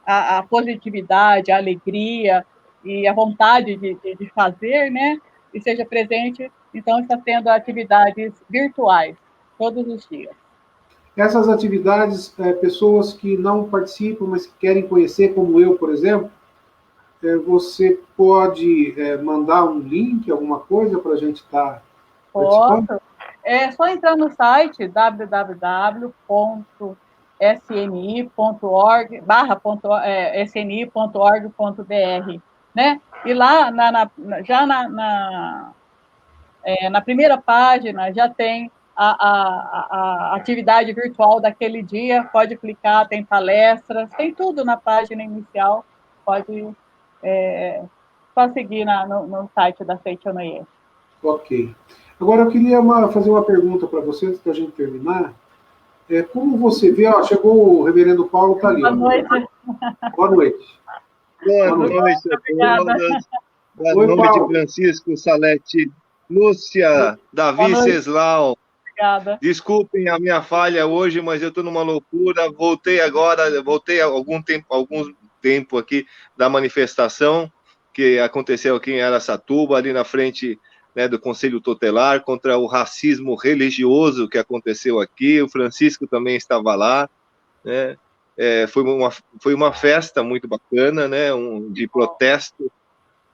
a positividade, a alegria e a vontade de fazer, né? E seja presente, então está tendo atividades virtuais todos os dias. Essas atividades, pessoas que não participam, mas que querem conhecer, como eu, por exemplo, você pode mandar um link, alguma coisa, para a gente estar participando? Posso. É só entrar no site www.sni.org/sni.org.br, né? E lá, já na primeira página, já tem a atividade virtual daquele dia, pode clicar, tem palestras, tem tudo na página inicial, pode só seguir no site da Seicho Noye. Ok. Agora, eu queria fazer uma pergunta para você, antes da gente terminar. Como você vê, chegou o reverendo Paulo, está ali. Boa noite. Boa noite. Boa noite a todas. Boa noite, Francisco, Salete, Lúcia, Davi, Ceslau. Obrigada. Desculpem a minha falha hoje, mas eu estou numa loucura. Voltei há algum tempo aqui da manifestação que aconteceu aqui em Araçatuba, ali na frente, né, do Conselho Tutelar, contra o racismo religioso que aconteceu aqui. O Francisco também estava lá, né? Foi uma festa muito bacana, né, de protesto,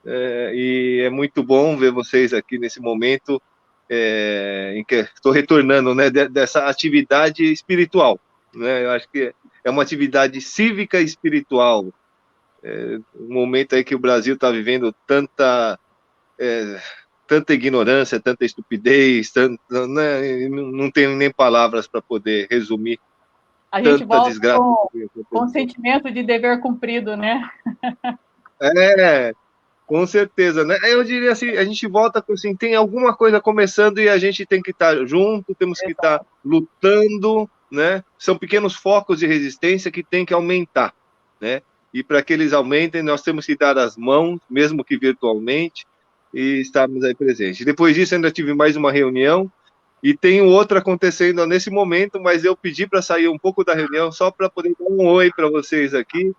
e é muito bom ver vocês aqui nesse momento em que estou retornando, né, dessa atividade espiritual, né? Eu acho que é uma atividade cívica e espiritual, um momento aí que o Brasil está vivendo tanta ignorância, tanta estupidez, né, não tenho nem palavras para poder resumir. A gente volta com o sentimento de dever cumprido, né? Com certeza, né? Eu diria assim, a gente volta com assim, tem alguma coisa começando e a gente tem que estar junto, temos que estar lutando, né? São pequenos focos de resistência que tem que aumentar, né? E para que eles aumentem, nós temos que dar as mãos, mesmo que virtualmente, e estarmos aí presentes. Depois disso, ainda tive mais uma reunião, e tem outra acontecendo nesse momento, mas eu pedi para sair um pouco da reunião, só para poder dar um oi para vocês aqui,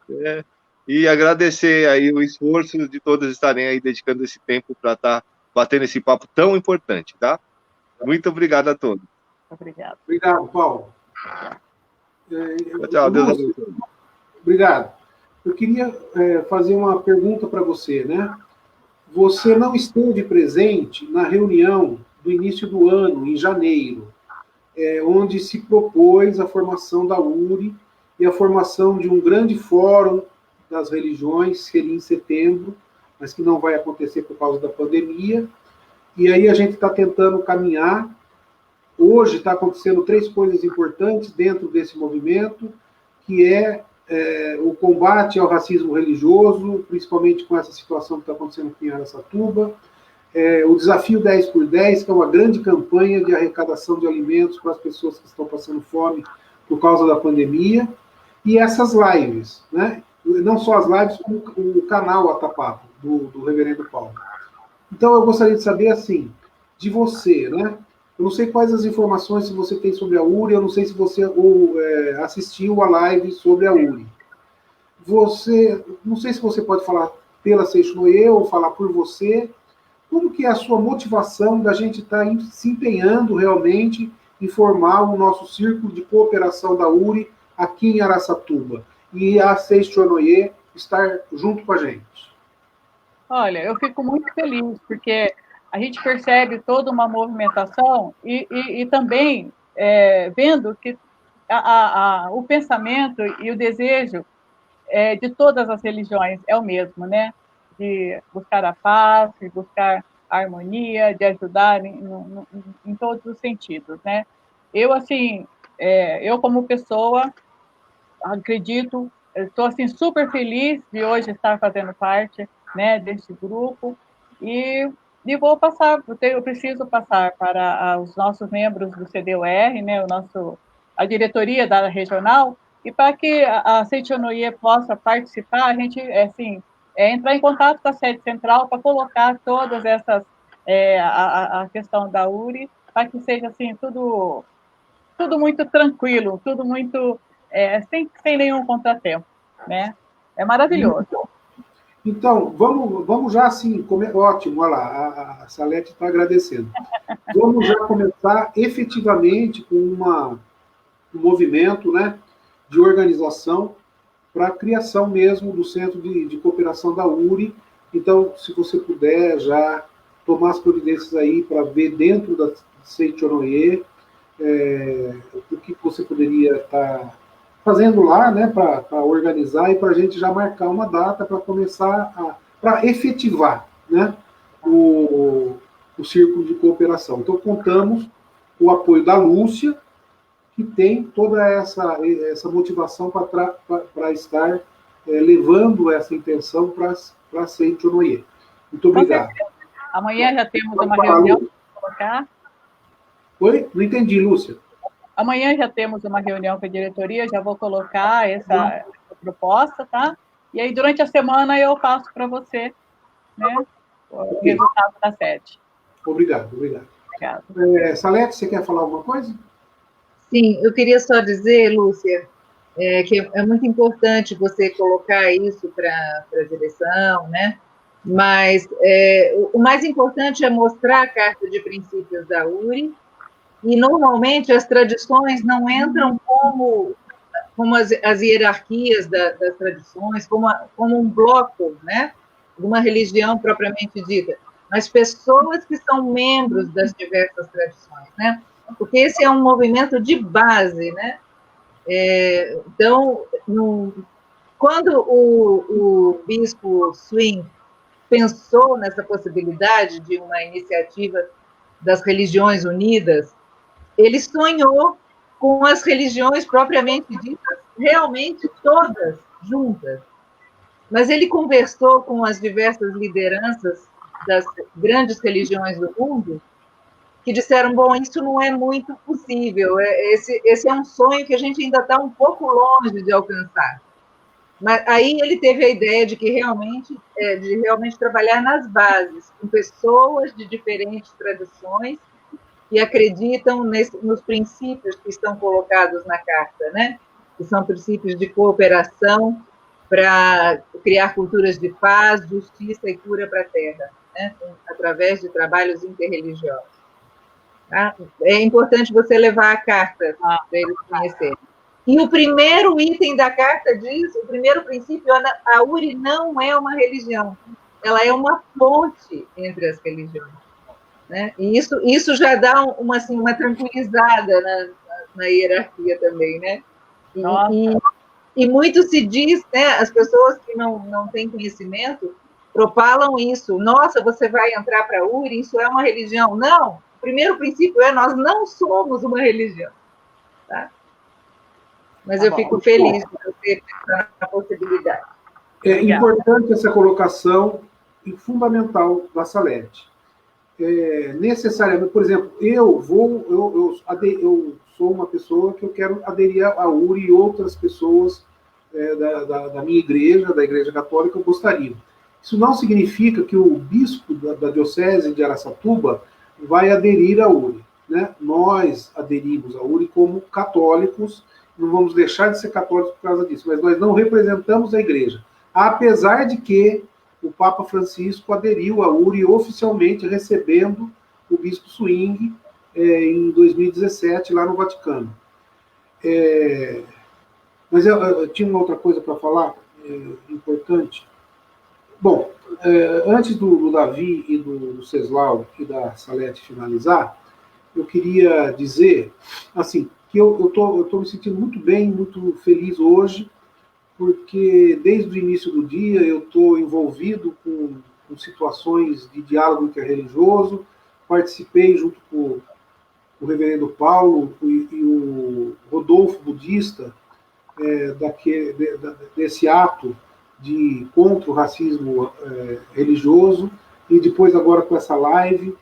né? E agradecer aí o esforço de todos estarem aí dedicando esse tempo para estar batendo esse papo tão importante, tá? Muito obrigado a todos. Obrigado. Obrigado, Paulo. Tchau, Deus abençoe. Obrigado. Eu queria fazer uma pergunta para você, né? Você não esteve presente na reunião do início do ano, em janeiro, onde se propôs a formação da URI e a formação de um grande fórum das religiões, seria em setembro, mas que não vai acontecer por causa da pandemia. E aí a gente está tentando caminhar. Hoje está acontecendo 3 coisas importantes dentro desse movimento, que é o combate ao racismo religioso, principalmente com essa situação que está acontecendo aqui em Araçatuba, o Desafio 10 por 10, que é uma grande campanha de arrecadação de alimentos para as pessoas que estão passando fome por causa da pandemia, e essas lives, né? Não só as lives, como o canal Atapapo, do Reverendo Paulo. Então, eu gostaria de saber, assim, de você, né? Eu não sei quais as informações que você tem sobre a URI, eu não sei se você assistiu a live sobre a URI. Não sei se você pode falar pela Seishonoye ou falar por você, como que é a sua motivação da gente estar se empenhando realmente em formar o nosso círculo de cooperação da URI aqui em Araçatuba, e a Seishonoye estar junto com a gente? Olha, eu fico muito feliz, porque a gente percebe toda uma movimentação e também vendo que o pensamento e o desejo de todas as religiões é o mesmo, né? De buscar a paz, de buscar a harmonia, de ajudar em todos os sentidos, né? Eu, assim, eu como pessoa, acredito, estou assim, super feliz de hoje estar fazendo parte, né, deste grupo, e vou passar, eu preciso passar para os nossos membros do CDUR, né, a diretoria da regional, e para que a Seishonoye possa participar, a gente, assim, entrar em contato com a sede central para colocar todas essas, a questão da URI, para que seja, assim, tudo muito tranquilo, tudo muito, sem nenhum contratempo, né? É maravilhoso. Então, vamos já assim, ótimo, olha lá, a Salete está agradecendo. Vamos já começar efetivamente com um movimento, né, de organização para a criação mesmo do Centro de Cooperação da URI. Então, se você puder já tomar as providências aí para ver dentro da Seishonoye o que você poderia estar fazendo lá, né, para organizar e para a gente já marcar uma data para começar para efetivar, né, o círculo de cooperação. Então, contamos com o apoio da Lúcia, que tem toda essa motivação para estar levando essa intenção para a Seishonoye. Muito obrigado. Amanhã já temos uma reunião para colocar. Oi? Não entendi, Lúcia. Amanhã já temos uma reunião com a diretoria, já vou colocar essa proposta, tá? E aí, durante a semana, eu passo para você, né, o resultado da sede. Obrigado. Salete, você quer falar alguma coisa? Sim, eu queria só dizer, Lúcia, que é muito importante você colocar isso para a direção, né? Mas o mais importante é mostrar a Carta de Princípios da URI, e normalmente as tradições não entram como as hierarquias das tradições, como um bloco, né, de uma religião propriamente dita, mas pessoas que são membros das diversas tradições, né? Porque esse é um movimento de base, né? Então, quando o bispo Swing pensou nessa possibilidade de uma iniciativa das religiões unidas, ele sonhou com as religiões propriamente ditas, realmente todas juntas. Mas ele conversou com as diversas lideranças das grandes religiões do mundo, que disseram, bom, isso não é muito possível, esse é um sonho que a gente ainda está um pouco longe de alcançar. Mas aí ele teve a ideia de que realmente trabalhar nas bases, com pessoas de diferentes tradições que acreditam nos princípios que estão colocados na Carta, né? Que são princípios de cooperação para criar culturas de paz, justiça e cura para a Terra, né? Através de trabalhos interreligiosos. Tá? É importante você levar a Carta para eles conhecerem. E o primeiro item da Carta diz, o primeiro princípio, a URI não é uma religião, ela é uma ponte entre as religiões. Né? E isso já dá uma tranquilizada na hierarquia também, né? E muito se diz, né, as pessoas que não têm conhecimento propalam isso. Nossa, você vai entrar para a URI, isso é uma religião. Não, o primeiro princípio é nós não somos uma religião. Tá? Mas eu fico feliz de você pensar na possibilidade. É importante essa colocação e fundamental da Salete. Necessariamente, por exemplo, eu sou uma pessoa que eu quero aderir à URI e outras pessoas da minha igreja, da Igreja Católica, gostariam. Isso não significa que o bispo da Diocese de Araçatuba vai aderir à URI. Né? Nós aderimos à URI como católicos, não vamos deixar de ser católicos por causa disso, mas nós não representamos a igreja. Apesar de que o Papa Francisco aderiu à URI oficialmente, recebendo o bispo Swing em 2017, lá no Vaticano. Mas eu tinha uma outra coisa para falar, importante. Bom, antes do Davi e do Ceslau e da Salete finalizar, eu queria dizer assim, que eu tô me sentindo muito bem, muito feliz hoje, porque desde o início do dia eu estou envolvido com situações de diálogo interreligioso, participei junto com o reverendo Paulo e o Rodolfo Budista desse ato contra o racismo religioso, e depois agora com essa live,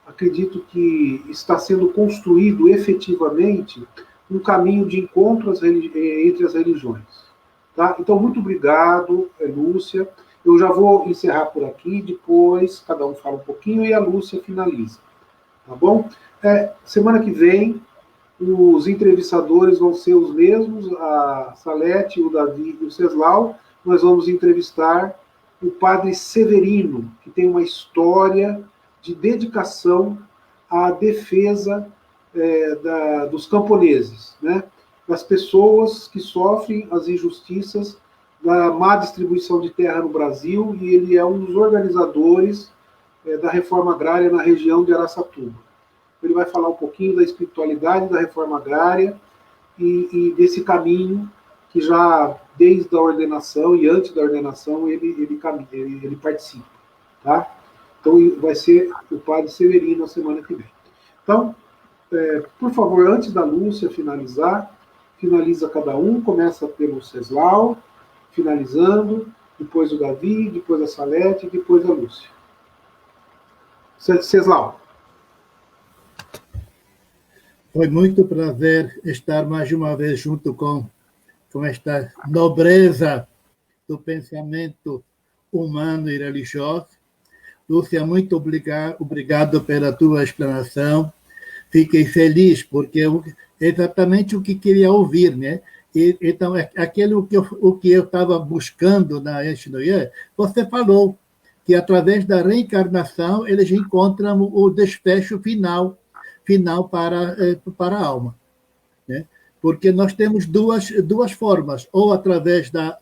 acredito que está sendo construído efetivamente um caminho de encontro entre as religiões. Tá? Então, muito obrigado, Lúcia. Eu já vou encerrar por aqui, depois cada um fala um pouquinho e a Lúcia finaliza. Tá bom? Semana que vem, os entrevistadores vão ser os mesmos, a Salete, o Davi e o Ceslau. Nós vamos entrevistar o padre Severino, que tem uma história de dedicação à defesa dos camponeses, né? Das pessoas que sofrem as injustiças da má distribuição de terra no Brasil, e ele é um dos organizadores da reforma agrária na região de Araçatuba. Ele vai falar um pouquinho da espiritualidade da reforma agrária e desse caminho que já, desde a ordenação e antes da ordenação, ele participa. Tá? Então, vai ser o padre Severino na semana que vem. Então, por favor, antes da Lúcia finalizar, finaliza cada um, começa pelo Ceslau, finalizando, depois o Davi, depois a Salete e depois a Lúcia. Ceslau. Foi muito prazer estar mais uma vez junto com esta nobreza do pensamento humano e religioso. Lúcia, muito obrigado pela tua explanação. Fiquei feliz, porque é exatamente o que queria ouvir, né? Então, aquilo que eu estava buscando na Enxinoye, você falou que, através da reencarnação, eles encontram o desfecho final para a alma. Né? Porque nós temos duas formas, ou através da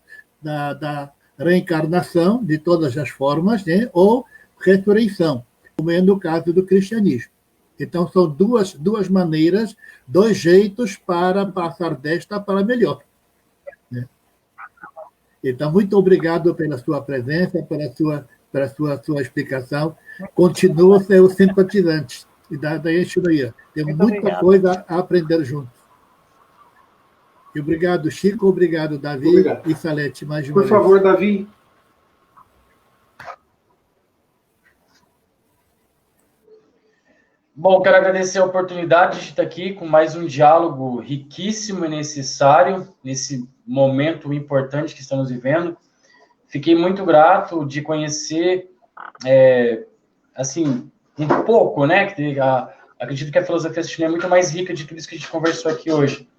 reencarnação, de todas as formas, né? Ou ressurreição, como é no caso do cristianismo. Então, são duas maneiras, dois jeitos para passar desta para melhor. Né? Então, muito obrigado pela sua presença, pela sua explicação. Continua a ser o simpatizante da Exunoye. Temos muita coisa a aprender juntos. E obrigado, Chico, obrigado, Davi Obrigado. E Salete, mais uma Por vez. favor, Davi. Bom, quero agradecer a oportunidade de estar aqui com mais um diálogo riquíssimo e necessário nesse momento importante que estamos vivendo. Fiquei muito grato de conhecer, assim, um pouco, né? Acredito que a filosofia Exunoye é muito mais rica de tudo isso que a gente conversou aqui hoje.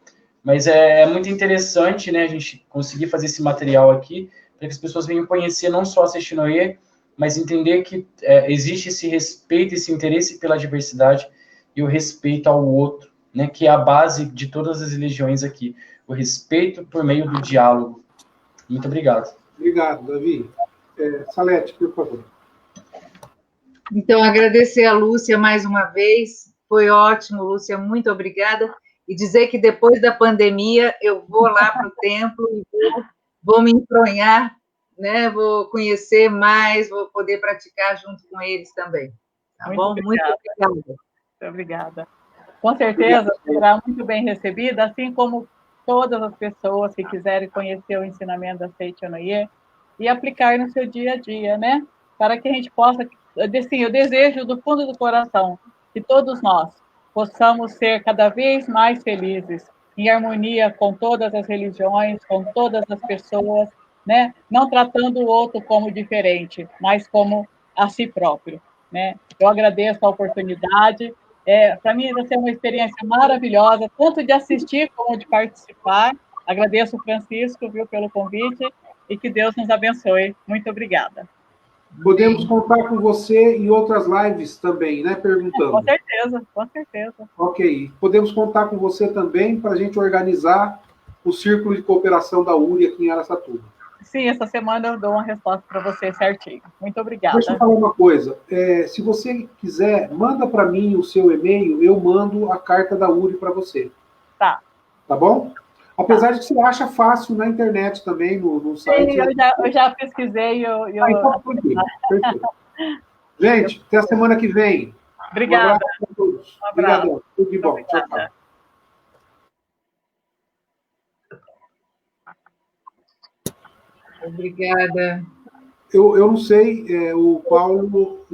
Mas é muito interessante, né, a gente conseguir fazer esse material aqui, para que as pessoas venham conhecer não só a Exunoye, mas entender que existe esse respeito, esse interesse pela diversidade e o respeito ao outro, né, que é a base de todas as religiões aqui. O respeito por meio do diálogo. Muito obrigado. Obrigado, Davi. Salete, por favor. Então, agradecer a Lúcia mais uma vez. Foi ótimo, Lúcia, muito obrigada. E dizer que depois da pandemia eu vou lá para o templo e vou me enfronhar, né? Vou conhecer mais, vou poder praticar junto com eles também. Tá bom? Muito obrigada. Muito obrigada. Com certeza será muito bem recebida, assim como todas as pessoas que quiserem conhecer o ensinamento da Exunoye e aplicar no seu dia a dia, né? Para que a gente possa, assim, eu desejo do fundo do coração que todos nós possamos ser cada vez mais felizes, em harmonia com todas as religiões, com todas as pessoas, né? Não tratando o outro como diferente, mas como a si próprio, né? Eu agradeço a oportunidade. Para mim, vai ser uma experiência maravilhosa, tanto de assistir como de participar. Agradeço o Francisco, viu, pelo convite, e que Deus nos abençoe. Muito obrigada. Podemos contar com você em outras lives também, né? Perguntando. Com certeza, com certeza. Ok. Podemos contar com você também para a gente organizar o Círculo de Cooperação da URI aqui em Araçatuba. Sim, essa semana eu dou uma resposta para você certinho. Muito obrigada. Deixa eu falar uma coisa. Se você quiser, manda para mim o seu e-mail, eu mando a carta da URI para você. Tá. Tá bom? Apesar de que você acha fácil na internet também, no site. Sim, eu já pesquisei. Então, perfeito. Gente, até a semana que vem. Obrigada. Um abraço a todos. Um abraço. Obrigadão. Tudo de bom. Tchau, tchau. Obrigada. Eu não sei, o Paulo